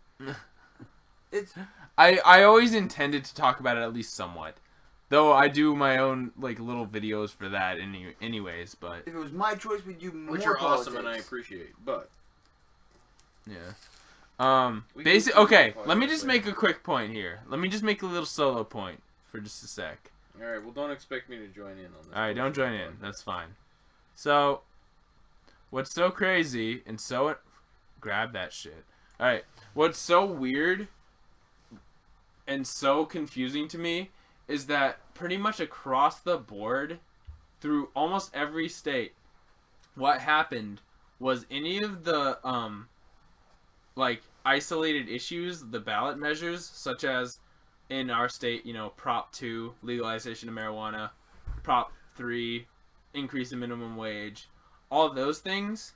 I always intended to talk about it at least somewhat. Though I do my own like little videos for that anyways, but... If it was my choice, we'd do more Which are politics. awesome and I appreciate, but... Yeah. Okay, let me just make a quick point here. Let me just make a little solo point. For just a sec. Alright, well don't expect me to join in on this. Alright, don't join in. That's fine. So, what's so crazy and so... Grab that shit. Alright, what's so weird and so confusing to me is that pretty much across the board, through almost every state, what happened was any of the, like, isolated issues, the ballot measures, such as... in our state, you know, Prop 2, legalization of marijuana, Prop 3, increase in minimum wage, all of those things,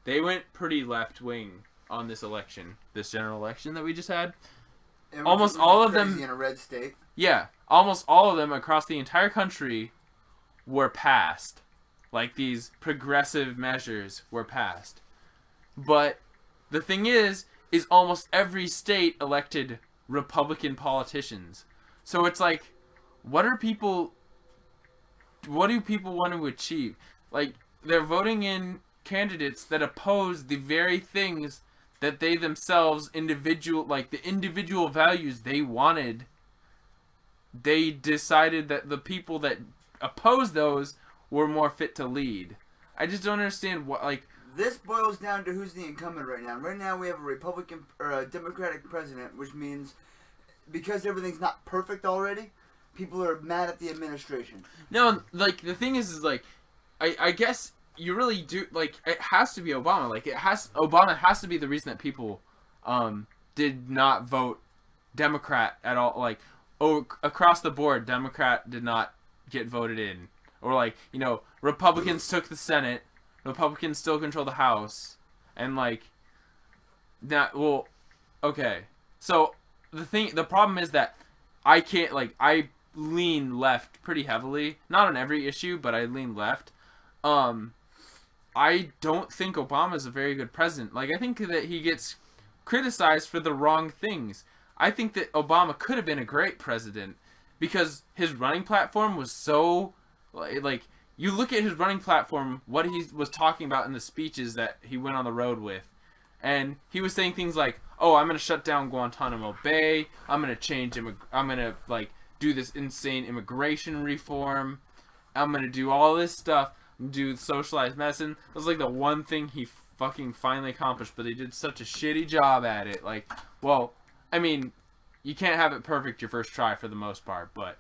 they went pretty left-wing on this election, this general election that we just had. And almost all of them in a red state. Yeah, almost all of them across the entire country were passed. Like, these progressive measures were passed. But the thing is almost every state elected Republican politicians. So it's like, what do people want to achieve? Like, they're voting in candidates that oppose the very things that they themselves, the individual values they wanted. They decided that the people that oppose those were more fit to lead. I just don't understand what, like... This boils down to who's the incumbent right now. Right now we have a Republican or a Democratic president, which means because everything's not perfect already, people are mad at the administration. No, like, the thing is like, I guess you really do, like, it has to be Obama. Like, Obama has to be the reason that people did not vote Democrat at all. Like, across the board, Democrat did not get voted in. Or, like, you know, Republicans took the Senate, Republicans still control the House, and, like, that, well, okay. So, the problem is that I can't, like, I lean left pretty heavily. Not on every issue, but I lean left. I don't think Obama's a very good president. Like, I think that he gets criticized for the wrong things. I think that Obama could have been a great president because his running platform was so, like, you look at his running platform, what he was talking about in the speeches that he went on the road with, and he was saying things like, oh, I'm going to shut down Guantanamo Bay, I'm going to like, do this insane immigration reform, I'm going to do all this stuff, do socialized medicine. It was like the one thing he fucking finally accomplished, but he did such a shitty job at it. Like, well, I mean, you can't have it perfect your first try for the most part, but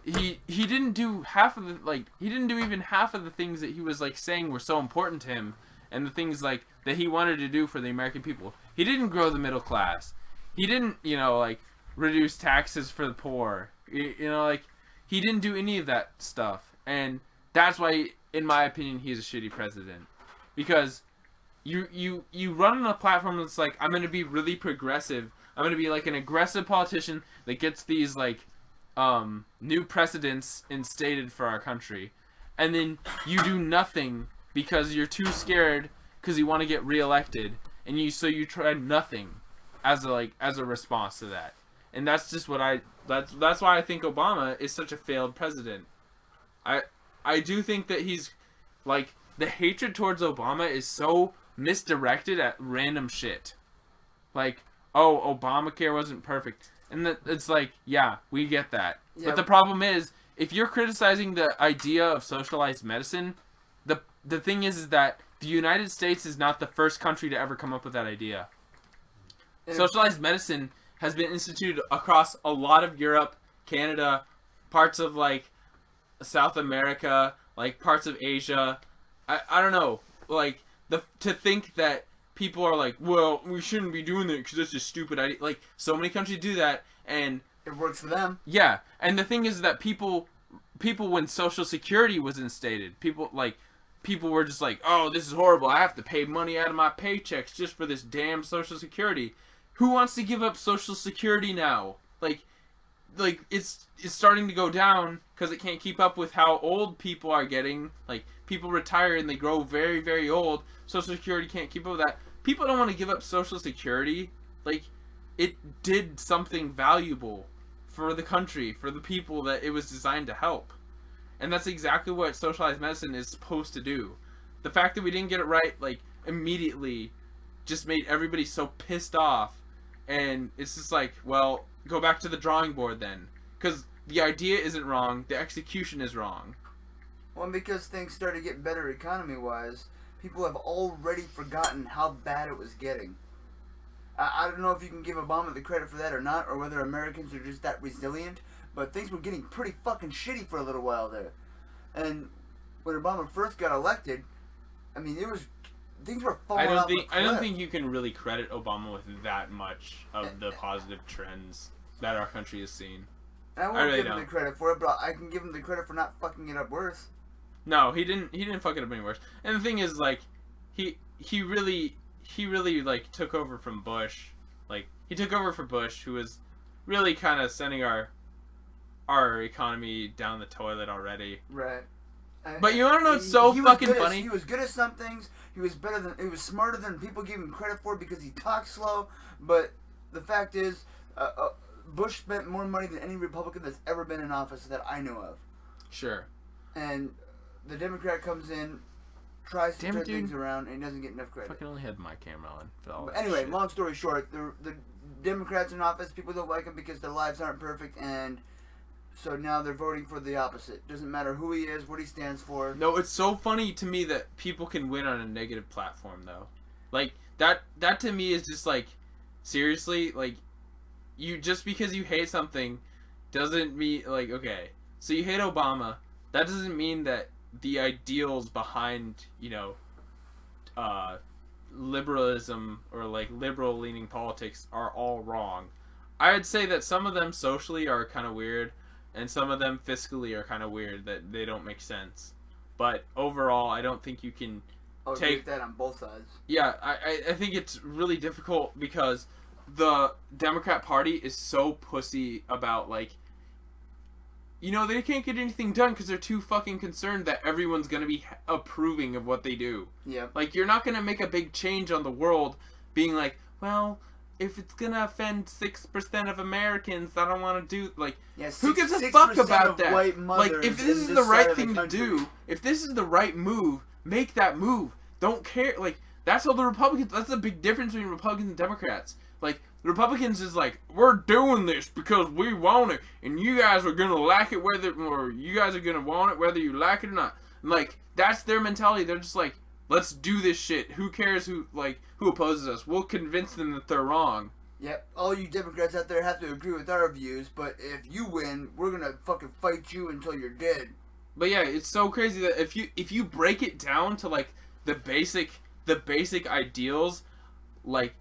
he didn't do half of the, like, he didn't do even half of the things that he was, like, saying were so important to him, and the things, like, that he wanted to do for the American people. He didn't grow the middle class. He didn't, you know, like, reduce taxes for the poor. You know, like, he didn't do any of that stuff, and that's why, in my opinion, he's a shitty president. Because you run on a platform that's like, I'm going to be really progressive. I'm going to be like an aggressive politician that gets these, like, new precedents instated for our country. And then you do nothing because you're too scared because you want to get reelected. And so you try nothing as a response to that. And that's just what that's why I think Obama is such a failed president. I do think that he's, like, the hatred towards Obama is so misdirected at random shit. Like, oh, Obamacare wasn't perfect. And it's like, yeah, we get that. Yeah. But the problem is, if you're criticizing the idea of socialized medicine, the thing is that the United States is not the first country to ever come up with that idea. Socialized medicine has been instituted across a lot of Europe, Canada, parts of, like, South America, like, parts of Asia. I don't know. Like, to think that people are like, well, we shouldn't be doing that because it's a stupid idea. Like, so many countries do that, and it works for them. Yeah, and the thing is that people when Social Security was instated, people were just like, oh, this is horrible. I have to pay money out of my paychecks just for this damn Social Security. Who wants to give up Social Security now? Like it's starting to go down because it can't keep up with how old people are getting. Like, people retire and they grow very, very old. Social Security can't keep up with that. People don't want to give up Social Security. Like, it did something valuable for the country, for the people that it was designed to help. And that's exactly what socialized medicine is supposed to do. The fact that we didn't get it right, like, immediately just made everybody so pissed off. And it's just like, well, go back to the drawing board then. Because the idea isn't wrong, the execution is wrong. Well, because things started getting better economy-wise, people have already forgotten how bad it was getting. I don't know if you can give Obama the credit for that or not, or whether Americans are just that resilient, but things were getting pretty fucking shitty for a little while there. And when Obama first got elected, I mean, things were falling off a cliff. I don't think you can really credit Obama with that much of the positive trends that our country has seen. And I won't give him the credit for it, but I can give him the credit for not fucking it up worse. No, he didn't fuck it up any worse. And the thing is, like, he really like took over from Bush. Like, he took over for Bush, who was really kind of sending our our economy down the toilet already. Right. But you want to know what's so fucking funny? He was good at some things. He was smarter than people give him credit for because he talks slow. But the fact is, Bush spent more money than any Republican that's ever been in office that I know of. Sure. And the Democrat comes in, tries to turn things around, and he doesn't get enough credit. I fucking only had my camera on. For all But anyway, long story short, the Democrats in office, people don't like him because their lives aren't perfect, and so now they're voting for the opposite. Doesn't matter who he is, what he stands for. No, it's so funny to me that people can win on a negative platform, though. Like, that to me is just like, seriously, like, you just because you hate something doesn't mean, like, okay, so you hate Obama, that doesn't mean that the ideals behind, you know, liberalism or like liberal leaning politics are all wrong. I would say that some of them socially are kind of weird, and some of them fiscally are kind of weird, that they don't make sense. But overall, I don't think you can take that on both sides. Yeah, I think it's really difficult because the Democrat Party is so pussy about, like, you know, they can't get anything done because they're too fucking concerned that everyone's going to be approving of what they do. Yeah. Like, you're not going to make a big change on the world being like, well, if it's going to offend 6% of Americans, I don't want to do, like, yeah, who gives a fuck about that? Like, if this is the right thing to do, if this is the right move, make that move. Don't care. Like, that's how the Republicans, that's the big difference between Republicans and Democrats. Like, the Republicans is like, we're doing this because we want it, and you guys are gonna like it or you guys are gonna want it whether you like it or not. And like, that's their mentality. They're just like, let's do this shit. Who cares who opposes us? We'll convince them that they're wrong. Yep, all you Democrats out there have to agree with our views, but if you win, we're gonna fucking fight you until you're dead. But yeah, it's so crazy that if you break it down to like the basic ideals, like,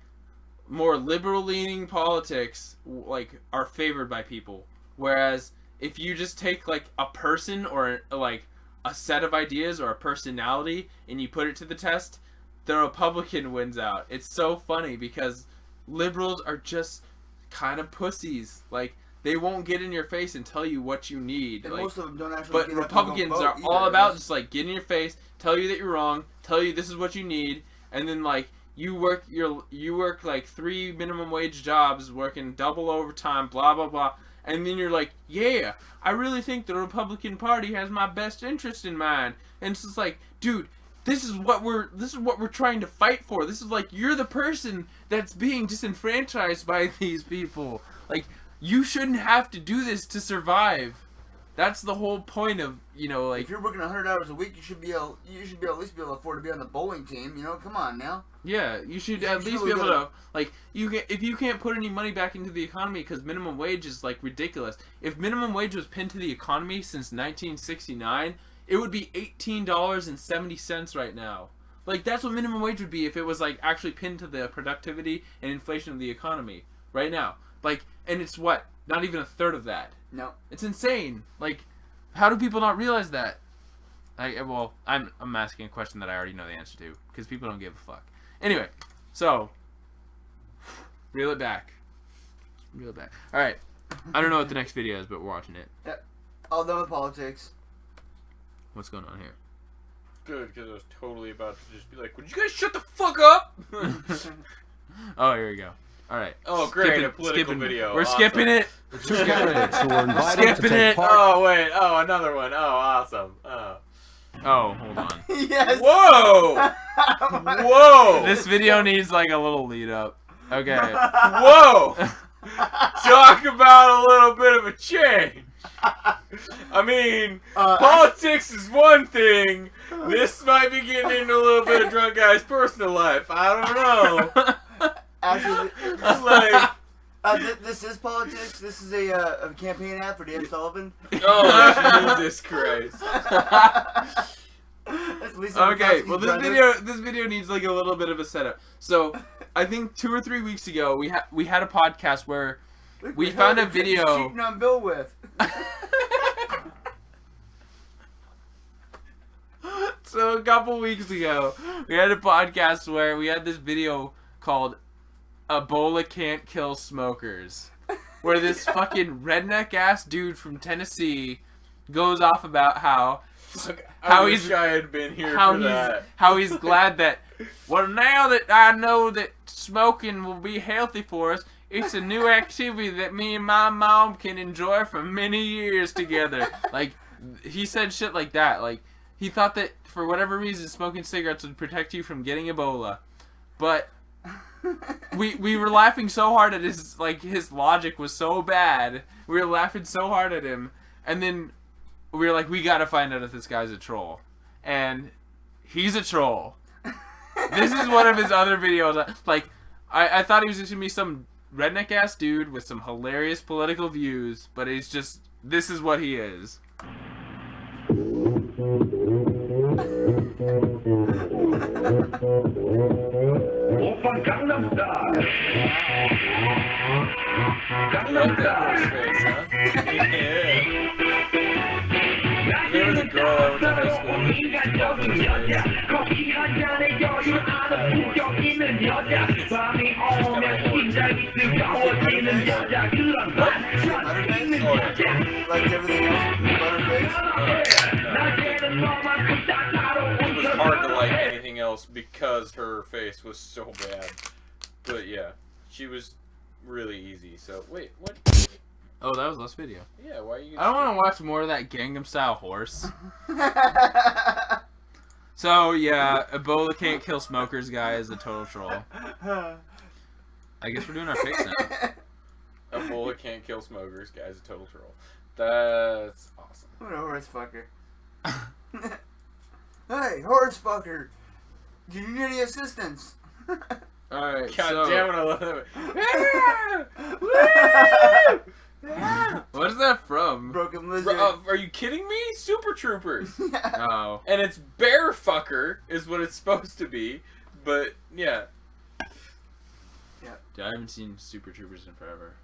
more liberal-leaning politics, like, are favored by people. Whereas, if you just take, like, a person or, like, a set of ideas or a personality and you put it to the test, the Republican wins out. It's so funny because liberals are just kind of pussies. Like, they won't get in your face and tell you what you need. And like, most of them don't actually but get Republicans up and go vote are all either. about just, like, get in your face, tell you that you're wrong, tell you this is what you need, and then, like, you work like 3 minimum wage jobs, working double overtime, blah blah blah, and then you're like, yeah, I really think the Republican Party has my best interest in mind. And it's just like, dude, this is what we're trying to fight for. This is like, you're the person that's being disenfranchised by these people. Like, you shouldn't have to do this to survive. That's the whole point of, you know, like, if you're working 100 hours a week, you should at least be able to afford to be on the bowling team. You know, come on now. Yeah, you should at least be able to, like, if you can't put any money back into the economy because minimum wage is, like, ridiculous. If minimum wage was pinned to the economy since 1969, it would be $18.70 right now. Like, that's what minimum wage would be if it was, like, actually pinned to the productivity and inflation of the economy right now. Like, and it's what? Not even a third of that. No. It's insane. Like, how do people not realize that? I'm asking a question that I already know the answer to because people don't give a fuck. Anyway, so reel it back. All right. I don't know what the next video is, but we're watching it. Yep. All done with politics. What's going on here? Good, because I was totally about to just be like, would you guys shut the fuck up? Oh, here we go. All right. Oh, great, a political video. We're awesome. skipping it. Skipping it. Oh, wait. Oh, another one. Oh, awesome. Oh, hold on. Yes. Whoa! Whoa! This video needs like a little lead up. Okay. Whoa! Talk about a little bit of a change. I mean, politics is one thing. This might be getting into a little bit of drunk guy's personal life. I don't know. Actually, this is politics. This is a campaign ad for Dan Sullivan. Oh, Jesus Christ! Okay, well this video needs like a little bit of a setup. So, I think 2 or 3 weeks ago we had a podcast where we found a video. Cheating on Bill with. So a couple weeks ago, we had a podcast where we had this video called "Ebola Can't Kill Smokers," where this fucking redneck ass dude from Tennessee goes off about how I had been here for that. How he's glad that, well, now that I know that smoking will be healthy for us, it's a new activity that me and my mom can enjoy for many years together. Like, he said shit like that. Like, he thought that for whatever reason smoking cigarettes would protect you from getting Ebola. But we were laughing so hard at his logic was so bad. We were laughing so hard at him. And then we were like, we gotta find out if this guy's a troll. And he's a troll. This is one of his other videos. Like, I thought he was just gonna be some redneck ass dude with some hilarious political views, but he's just, this is what he is. There was a girl I went to high school with. Like everything else, Butterface. It was hard to like anything else because her face was so bad. But yeah, she was really easy. So wait, what? Oh, that was last video. Yeah, why are you? I don't want to watch more of that Gangnam Style horse. So yeah, Ebola can't kill smokers guy is a total troll. I guess we're doing our picks now. Ebola can't kill smokers guy is a total troll. That's awesome. What a horse fucker. Hey, horse fucker. Do you need any assistance? Alright, God damn it, I love that. What is that from? Broken Lizard. Are you kidding me? Super Troopers. Oh. And it's bear fucker is what it's supposed to be, but yeah. Yeah. Dude, I haven't seen Super Troopers in forever.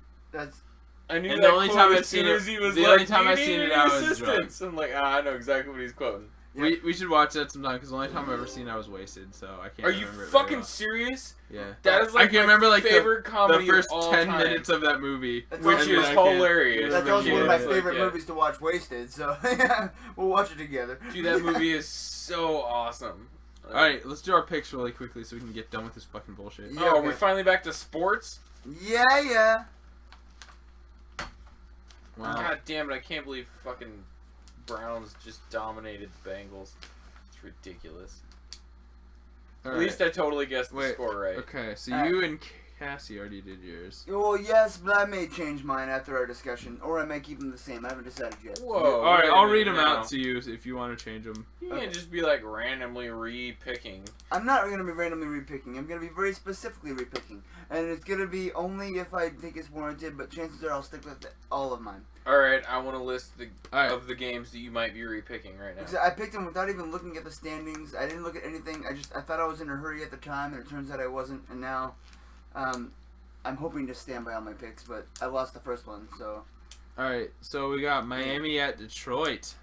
I knew and that the only quote time as I've seen soon it, as he was the like, only time "Do you I've need seen it, any I was assistance?" drunk. I'm like, I know exactly what he's quoting. Yeah. We should watch that sometime because the only time I've ever seen it, I was wasted, so I can't. Are you remember fucking it serious? Yeah. That is like I can my remember like favorite comedy the first of all 10 time. minutes of that movie, which is hilarious. That's also one of my favorite yeah. movies to watch wasted, so we'll watch it together. Dude, that movie is so awesome. Alright, let's do our picks really quickly so we can get done with this fucking bullshit. Yeah, oh, we're finally back to sports? Yeah. Wow. God damn it, I can't believe fucking Browns just dominated the Bengals. It's ridiculous. At least I totally guessed the score right. Okay, so you and Cassie already did yours. Well, yes, but I may change mine after our discussion, or I may keep them the same. I haven't decided yet. Whoa. Alright, I'll read them out to you if you want to change them. You can't just be like randomly re-picking. I'm not going to be randomly re-picking. I'm going to be very specifically re-picking. And it's going to be only if I think it's warranted, but chances are I'll stick with all of mine. Alright, I want to list of the games that you might be re-picking right now. I picked them without even looking at the standings. I didn't look at anything. I thought I was in a hurry at the time, and it turns out I wasn't. And now, I'm hoping to stand by all my picks, but I lost the first one, so. Alright, so we got Miami at Detroit.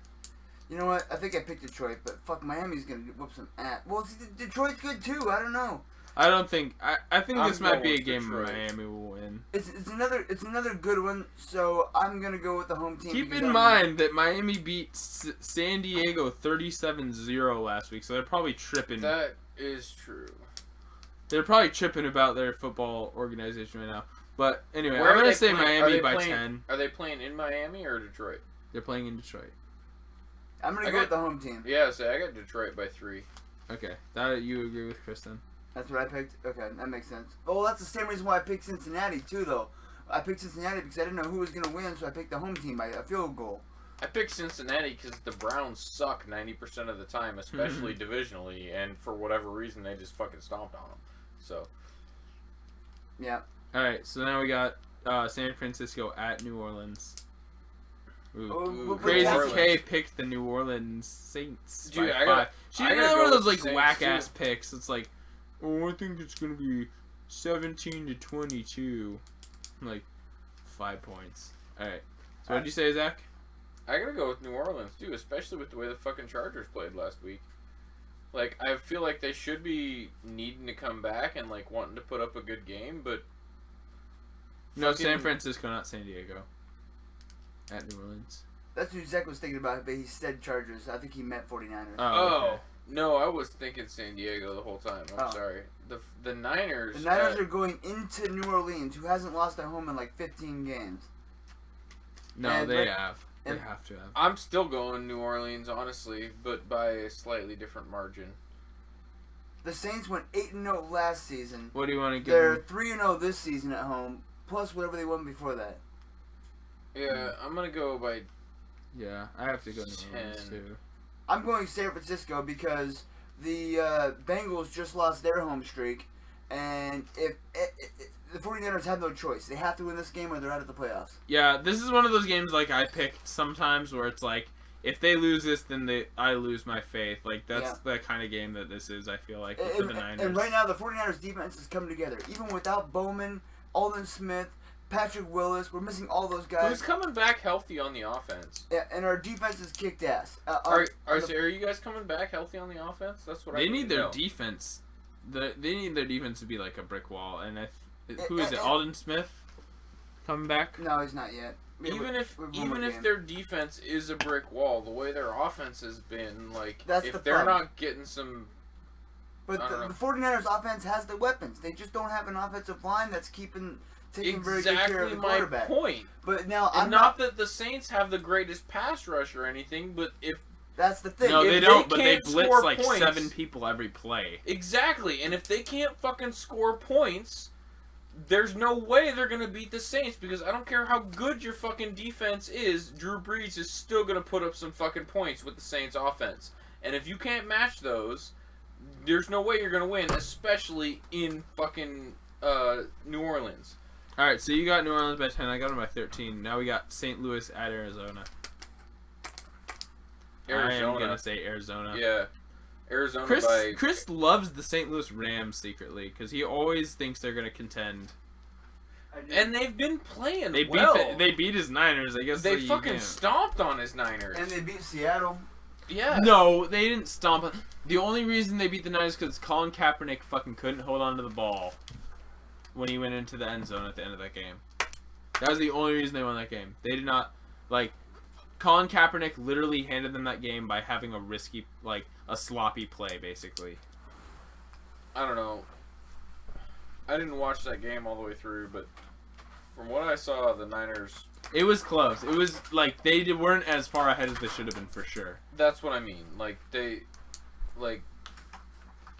You know what? I think I picked Detroit, but fuck, Miami's gonna whoop some ass. Well, Detroit's good too. I don't know. I don't think. I think this might be a game Detroit. Miami will win. It's another good one. So I'm gonna go with the home team. Keep in mind that Miami beat San Diego 37-0 last week, so they're probably tripping. That is true. They're probably tripping about their football organization right now. But anyway, I'm gonna say Miami by 10. Are they playing in Miami or Detroit? They're playing in Detroit. I'm gonna go with the home team. Yeah, so I got Detroit by 3. Okay, that you agree with Kristen? That's what I picked. Okay, that makes sense. Oh, that's the same reason why I picked Cincinnati too, though. I picked Cincinnati because I didn't know who was gonna win, so I picked the home team by a field goal. I picked Cincinnati because the Browns suck 90% of the time, especially divisionally, and for whatever reason they just fucking stomped on them. So. Yeah. All right, so now we got San Francisco at New Orleans. Ooh, Crazy K picked the New Orleans Saints. Dude, by 5. She did one of those like Saints whack ass picks. It's like, oh, I think it's gonna be 17-22, like 5 points. All right. So what did you say, Zach? I gotta go with New Orleans too, especially with the way the fucking Chargers played last week. Like, I feel like they should be needing to come back and like wanting to put up a good game, but No, San Francisco, not San Diego. At New Orleans. That's what Zach was thinking about, but he said Chargers. I think he meant 49ers. Oh, okay. No, I was thinking San Diego the whole time. I'm sorry. The Niners... The Niners are going into New Orleans, who hasn't lost at home in like 15 games. No, and they have. They have to have. I'm still going New Orleans, honestly, but by a slightly different margin. The Saints went 8-0 last season. What do you want to give They're them? 3-0 this season at home, plus whatever they won before that. Yeah, I'm going to go by... Yeah, I have to go New Orleans, too. I'm going San Francisco because the Bengals just lost their home streak, and if the 49ers have no choice. They have to win this game or they're out of the playoffs. Yeah, this is one of those games like I picked sometimes where it's like, if they lose this, then I lose my faith. Like, that's the kind of game that this is, I feel like, for the Niners. And right now, the 49ers defense is coming together. Even without Bowman, Aldon Smith, Patrick Willis, we're missing all those guys. Who's coming back healthy on the offense? Yeah, and our defense is kicked ass. Are you guys coming back healthy on the offense? That's what they need their defense. They need their defense to be like a brick wall. And who is it? Aldon Smith coming back? No, he's not yet. Even if their defense is a brick wall, the way their offense has been, like, if they're not getting some... But the 49ers offense has the weapons. They just don't have an offensive line that's taking very good care of the quarterback. Exactly my point. But now, I'm not that the Saints have the greatest pass rush or anything, but if... That's the thing. No, they don't, but they blitz like 7 people every play. Exactly, and if they can't fucking score points... There's no way they're going to beat the Saints because I don't care how good your fucking defense is, Drew Brees is still going to put up some fucking points with the Saints offense. And if you can't match those, there's no way you're going to win, especially in fucking New Orleans. Alright, so you got New Orleans by 10, I got them by 13. Now we got St. Louis at Arizona. I am going to say Arizona. Yeah. Arizona Chris loves the St. Louis Rams secretly because he always thinks they're going to contend. And they've been playing they beat his Niners. I guess they fucking stomped on his Niners. And they beat Seattle. Yeah. No, they didn't stomp. The only reason they beat the Niners is because Colin Kaepernick fucking couldn't hold on to the ball when he went into the end zone at the end of that game. That was the only reason they won that game. They did not, like... Colin Kaepernick literally handed them that game by having a risky, like, a sloppy play, basically. I don't know. I didn't watch that game all the way through, but from what I saw, the Niners... It was close. It was, like, they weren't as far ahead as they should have been, for sure. That's what I mean. Like,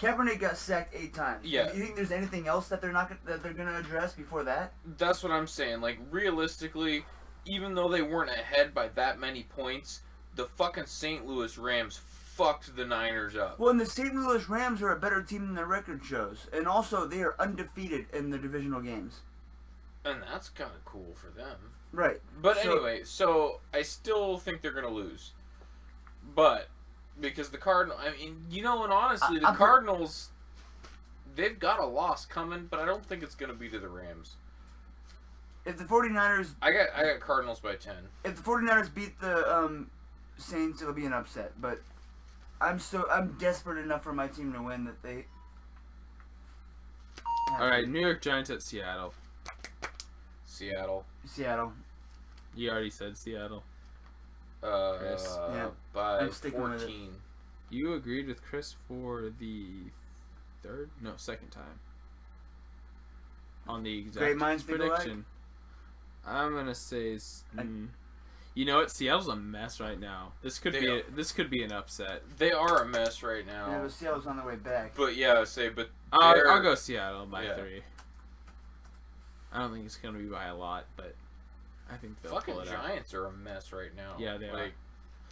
Kaepernick got sacked 8 times. Yeah. You think there's anything else that they're gonna address before that? That's what I'm saying. Like, realistically... Even though they weren't ahead by that many points, the fucking St. Louis Rams fucked the Niners up. Well, and the St. Louis Rams are a better team than their record shows. And also, they are undefeated in their divisional games. And that's kind of cool for them. Right. But anyway, so I still think they're going to lose. But, because the Cardinals... I mean, you know, and honestly, the Cardinals... They've got a loss coming, but I don't think it's going to be to the Rams. If the 49ers... I got Cardinals by 10. If the 49ers beat the Saints, it'll be an upset. But I'm desperate enough for my team to win that they... Alright, New York Giants at Seattle. Seattle. You already said Seattle. Chris. Yeah. By 14. You agreed with Chris for the second time. On the exact prediction. I'm gonna say, you know what? Seattle's a mess right now. This could be an upset. They are a mess right now. Yeah, but Seattle's on their way back. But yeah, I'll go Seattle by 3. I don't think it's gonna be by a lot, but I think they'll pull it out. Giants are a mess right now. Yeah, they are.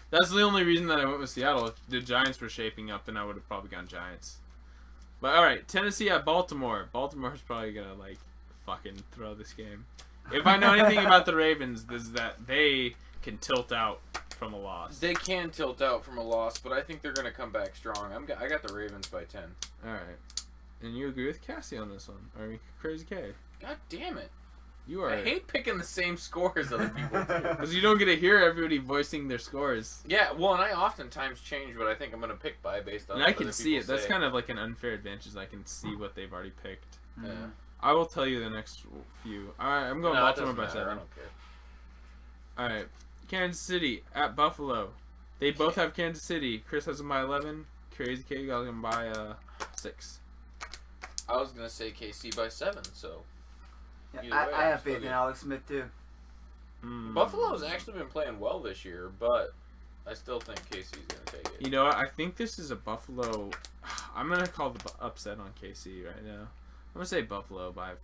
That's the only reason that I went with Seattle. If the Giants were shaping up, then I would have probably gone Giants. But alright, Tennessee at Baltimore. Baltimore's probably gonna fucking throw this game. If I know anything about the Ravens, is that they can tilt out from a loss. They can tilt out from a loss, but I think they're gonna come back strong. I got the Ravens by 10. Alright. And you agree with Cassie on this one. I mean, Crazy K. God damn it. I hate picking the same scores other people do. Because you don't get to hear everybody voicing their scores. Yeah, well, and I oftentimes change what I think I'm going to pick by based on and I can see it. That's kind of like an unfair advantage. I can see what they've already picked. Yeah. I will tell you the next few. All right, I'm going Baltimore by 7. I don't care. All right, Kansas City at Buffalo. They both have Kansas City. Chris has them by 11. Crazy K got them by 6. I was gonna say KC by 7. So. Yeah, I have faith in Alex Smith too. Buffalo's actually been playing well this year, but I still think KC's gonna take it. You know what? I think this is a Buffalo. I'm gonna call the upset on KC right now. I'm gonna say Buffalo by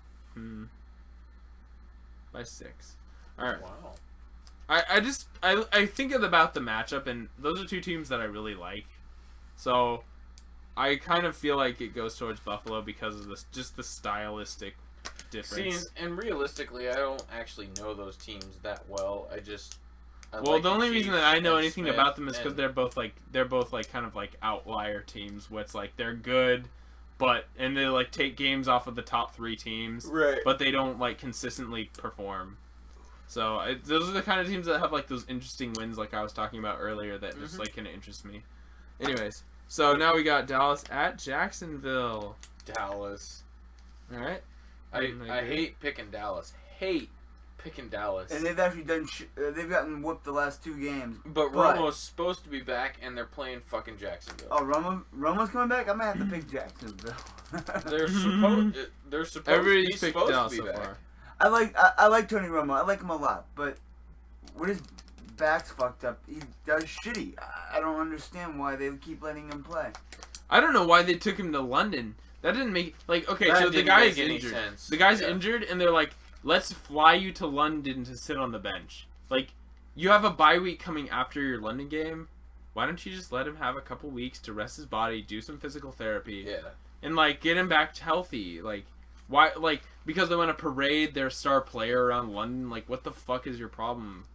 6. All right. Wow. I think about the matchup, and those are two teams that I really like. So I kind of feel like it goes towards Buffalo because of just the stylistic difference. See, and realistically, I don't actually know those teams that well. I well, like the only reason that I know anything Smith about them is because they're both like kind of like outlier teams, where it's like they're good, and they like take games off of the top 3 teams, right? But they don't like consistently perform. So those are the kind of teams that have like those interesting wins, like I was talking about earlier, that just like kind of interest me. Anyways, so now we got Dallas at Jacksonville. Dallas. All right. I hate picking Dallas. And they've actually done. They've gotten whooped the last 2 games. But Romo's supposed to be back, and they're playing fucking Jacksonville. Oh, Romo's coming back. I might have to pick Jacksonville. They're supposed. Everybody's picked supposed Dallas to be so back. far. I like Tony Romo. I like him a lot, but when his back's fucked up, he does shitty. I don't understand why they keep letting him play. I don't know why they took him to London. That didn't make so the guy's injured. The guy's injured, and they're like, let's fly you to London to sit on the bench. Like, you have a bye week coming after your London game. Why don't you just let him have a couple weeks to rest his body, do some physical therapy, and like get him back healthy? Like, why? Like, because they want to parade their star player around London? Like, what the fuck is your problem,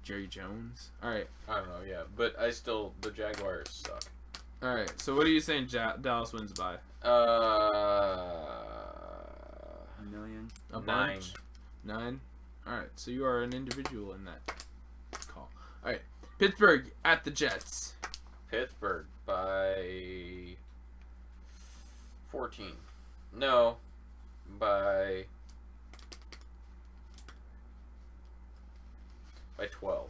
Jerry Jones? All right. I don't know, but the Jaguars suck. All right. So what are you saying? Dallas wins by? $1 million. A 9. 9? Alright, so you are an individual in that call. Alright, Pittsburgh at the Jets. Pittsburgh by 14. No, by 12.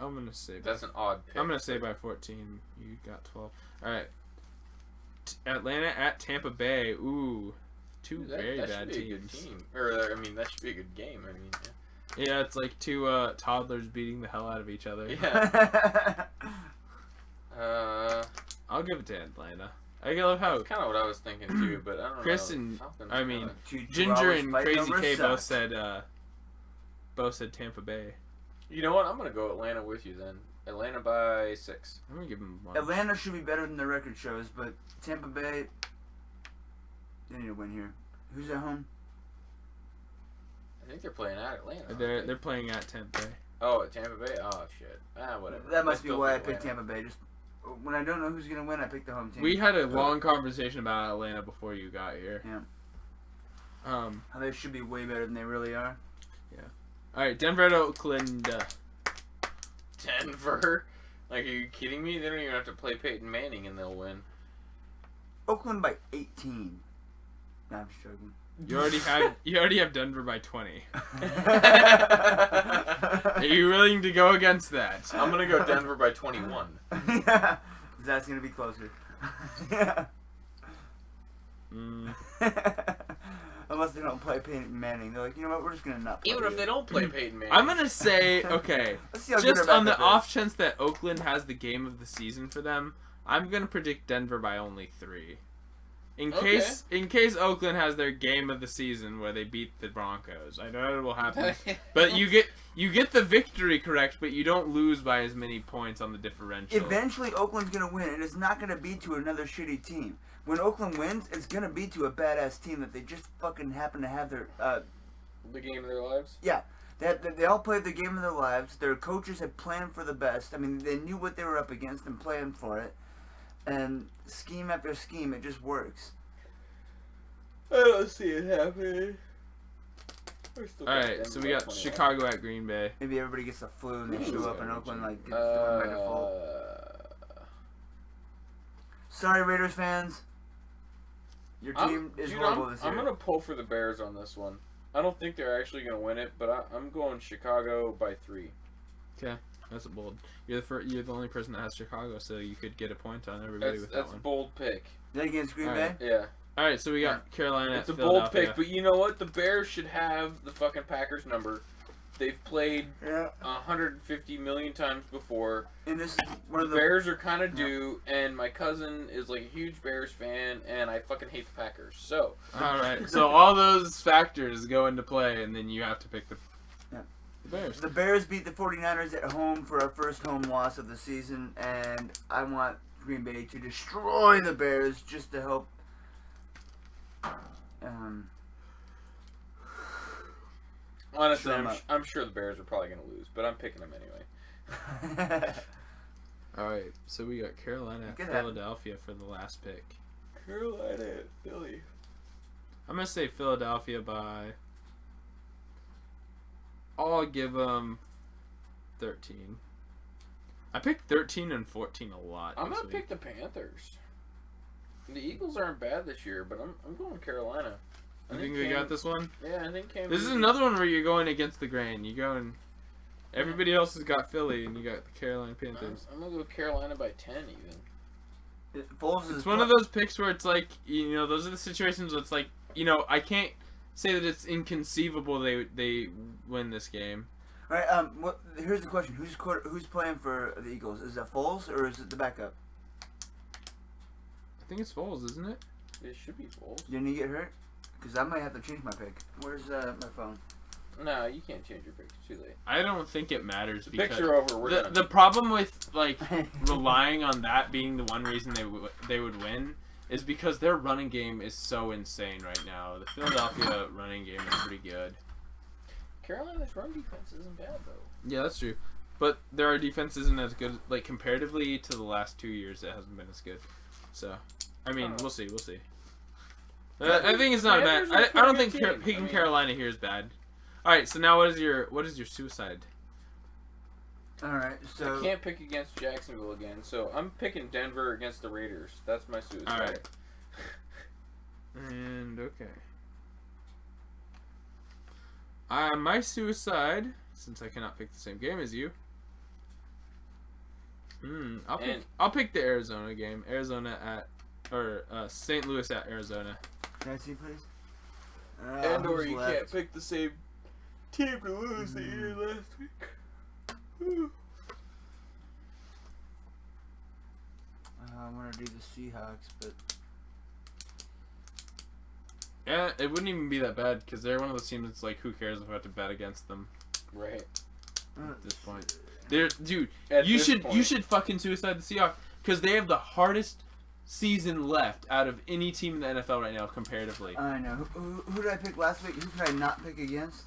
I'm going to say... That's an odd pick. I'm going to say by 14. You got 12. Alright. Atlanta at Tampa Bay. Ooh. Two very bad teams. That should be a good team. Or, that should be a good game. Yeah, it's like 2 toddlers beating the hell out of each other. Yeah. I'll give it to Atlanta. I love how... That's kind of what I was thinking, too, but I don't know. Chris and... Ginger and Crazy K both said Tampa Bay. You know what? I'm going to go Atlanta with you, then. Atlanta by 6. I'm going to give them 1. Atlanta should be better than the record shows, but Tampa Bay, they need to win here. Who's at home? I think they're playing at Atlanta. They're playing at Tampa Bay. Oh, at Tampa Bay? Oh, shit. Whatever. That must be why I picked Tampa Bay. Just when I don't know who's going to win, I pick the home team. We had a long conversation about Atlanta before you got here. Yeah. How they should be way better than they really are. Yeah. All right, Denver at Oakland. Denver? Like, are you kidding me? They don't even have to play Peyton Manning and they'll win. Oakland by 18. No, I'm just joking. You already have Denver by 20. Are you willing to go against that? I'm gonna go Denver by 21. Yeah, that's gonna be closer. Yeah. Unless they don't play Peyton Manning, they're like, you know what, we're just gonna not play. Even if they don't play Peyton Manning, I'm gonna say okay. Just on the off chance that Oakland has the game of the season for them, I'm gonna predict Denver by only 3. In case Oakland has their game of the season where they beat the Broncos, I know it will happen. But you get the victory correct, but you don't lose by as many points on the differential. Eventually, Oakland's gonna win, and it's not gonna be to another shitty team. When Oakland wins, it's gonna be to a badass team that they just fucking happen to have their the game of their lives. Yeah, they all played the game of their lives. Their coaches had planned for the best. I mean, they knew what they were up against and planned for it. And scheme after scheme, it just works. I don't see it happening. Alright, so we got Chicago at Green Bay. Maybe everybody gets the flu and they show up in Oakland like it's by default. Sorry, Raiders fans. Your team is horrible this year. I'm gonna pull for the Bears on this one. I don't think they're actually gonna win it, but I'm going Chicago by 3. Okay, that's a bold. You're the only person that has Chicago, so you could get a point on everybody with that one. That's a bold pick. Is that against Green Bay? Yeah. All right, so we got Carolina. It's a bold pick, but you know what? The Bears should have the fucking Packers number. They've played 150 million times before. And this is one of the Bears are kind of due, and my cousin is like a huge Bears fan, and I fucking hate the Packers. So. All right, so all those factors go into play, and then you have to pick the Bears. The Bears beat the 49ers at home for our first home loss of the season, and I want Green Bay to destroy the Bears just to help. Honestly, I'm sure the Bears are probably going to lose, but I'm picking them anyway. All right, so we got Carolina at Philadelphia for the last pick. Carolina at Philly. I'm going to say Philadelphia by... I'll give them 13. I picked 13 and 14 a lot. I'm going to pick the Panthers. The Eagles aren't bad this year, but I'm going Carolina. I think we got this one? Yeah, I think Cam. This is another one where you're going against the grain. You go and everybody else has got Philly, and you got the Carolina Panthers. I'm gonna go Carolina by 10 even. It's one of those picks where it's like, you know, those are the situations where it's like, you know, I can't say that it's inconceivable they win this game. All right. Here's the question: Who's playing for the Eagles? Is it Foles or is it the backup? I think it's Foles, isn't it? It should be Foles. Didn't he get hurt? Because I might have to change my pick. Where's my phone? No, you can't change your pick. It's too late. I don't think it matters. The picks are over. The problem with like relying on that being the one reason they would win is because their running game is so insane right now. The Philadelphia running game is pretty good. Carolina's run defense isn't bad though. Yeah, that's true. But their defense isn't as good. Like comparatively to the last 2 years, it hasn't been as good. So, I mean, we'll see. We'll see. I think it's not a bad. I don't think picking Carolina here is bad. All right, so now what is your suicide? All right, so I can't pick against Jacksonville again, so I'm picking Denver against the Raiders. That's my suicide. All right. And okay. My suicide, since I cannot pick the same game as you. I'll pick the Arizona game. St. Louis at Arizona. Can I see, please? Or you can't pick the same team to lose that you did last week. I want to do the Seahawks, but yeah, it wouldn't even be that bad because they're one of those teams that's like, who cares if I have to bet against them? Right. At this point, you should fucking suicide the Seahawks because they have the hardest season left out of any team in the NFL right now comparatively. I know. Who did I pick last week? Who could I not pick against?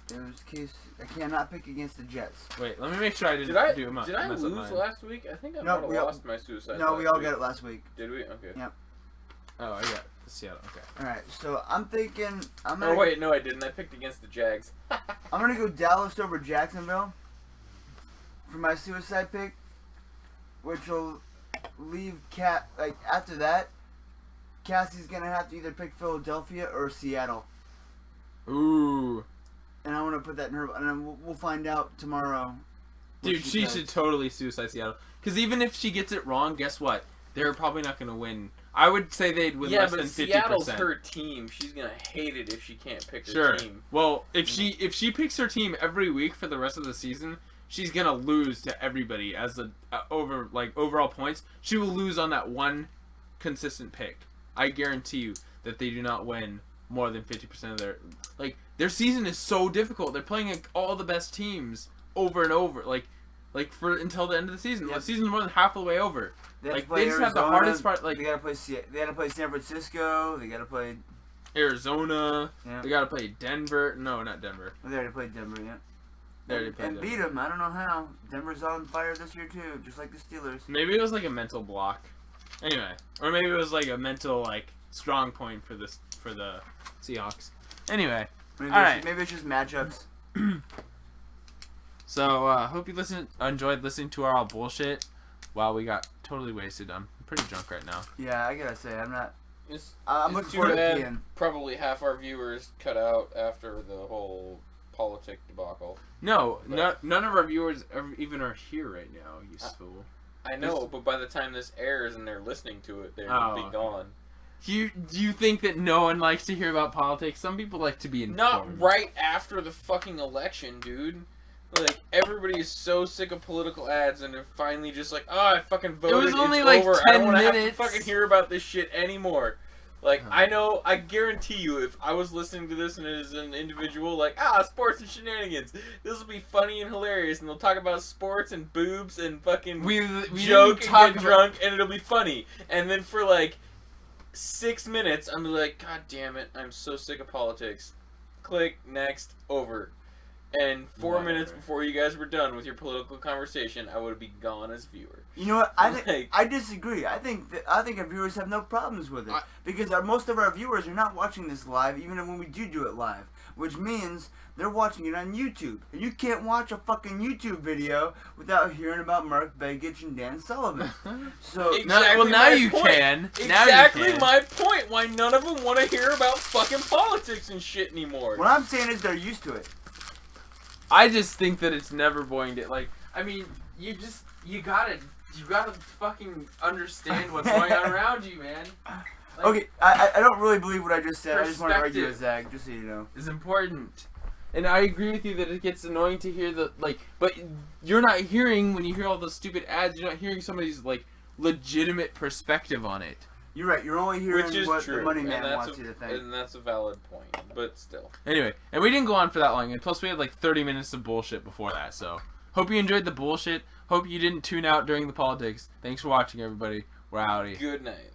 There was a case I cannot pick against the Jets. Wait, let me make sure I didn't do them. Did I lose last week? I think I might have lost my suicide. No, we all got it last week. Did we? Okay. Yep. Oh, I got Seattle. Okay. All right, so I'm thinking Oh wait, no, I didn't. I picked against the Jags. I'm gonna go Dallas over Jacksonville for my suicide pick, which will leave after that. Cassie's gonna have to either pick Philadelphia or Seattle. Ooh. And I want to put that in her, and then we'll find out tomorrow. Dude, she should totally suicide Seattle. Because even if she gets it wrong, guess what? They're probably not going to win. I would say they'd win less than 50%. Yeah, but Seattle's her team. She's going to hate it if she can't pick her team. Well, if she picks her team every week for the rest of the season, she's going to lose to everybody as overall points. She will lose on that one consistent pick. I guarantee you that they do not win more than 50% of their season is so difficult. They're playing all the best teams over and over, for until the end of the season. Yep. The season's more than half the way over. They just Arizona, have the hardest part. They gotta play. They gotta play San Francisco. They gotta play Arizona. Yeah. They gotta play Denver. No, not Denver. They already played Denver. Yeah. They already played Denver. Beat them. I don't know how. Denver's on fire this year too, just like the Steelers. Maybe it was like a mental block. Anyway, or maybe it was like a mental strong point for the Seahawks. Anyway, maybe it's just matchups. So hope you enjoyed listening to our bullshit while we got totally wasted. I'm pretty drunk right now. Yeah, I gotta say, I'm not. I'm looking too forward to bad. peeing. Probably half our viewers cut out after the whole politic debacle. No, none of our viewers even are here right now. You fool. I know, but by the time this airs and they're listening to it, they'll be gone. Do you think that no one likes to hear about politics? Some people like to be informed. Not right after the fucking election, dude. Like, everybody is so sick of political ads, and they're finally just like, oh, I fucking voted, it was only it's like over. 10 I don't want to have to minutes. fucking hear about this shit anymore. Like, I guarantee you, if I was listening to this and as an individual, like, sports and shenanigans, this will be funny and hilarious, and they'll talk about sports and boobs and fucking we joke and get drunk, and it'll be funny. And then for, like, 6 minutes, I'm like, God damn it, I'm so sick of politics. Click, next, over. And 4 minutes before you guys were done with your political conversation, I would be gone as viewer. You know what? I disagree. I think our viewers have no problems with it because most of our viewers are not watching this live, even when we do it live, which means they're watching it on YouTube. And you can't watch a fucking YouTube video without hearing about Mark Begich and Dan Sullivan. So now you can. Exactly my point. Why none of them want to hear about fucking politics and shit anymore. What I'm saying is they're used to it. I just think that it's never going to, like, I mean, you gotta fucking understand what's going on around you, man. Like, okay, I don't really believe what I just said. I just want to argue with Zach, just so you know. It's important. And I agree with you that it gets annoying to hear but you're not hearing, when you hear all those stupid ads, you're not hearing somebody's, like, legitimate perspective on it. You're right. You're only hearing what the money man wants you to think. And that's a valid point, but still. Anyway, and we didn't go on for that long, and plus we had like 30 minutes of bullshit before that, so hope you enjoyed the bullshit. Hope you didn't tune out during the politics. Thanks for watching, everybody. We're outie. Good night.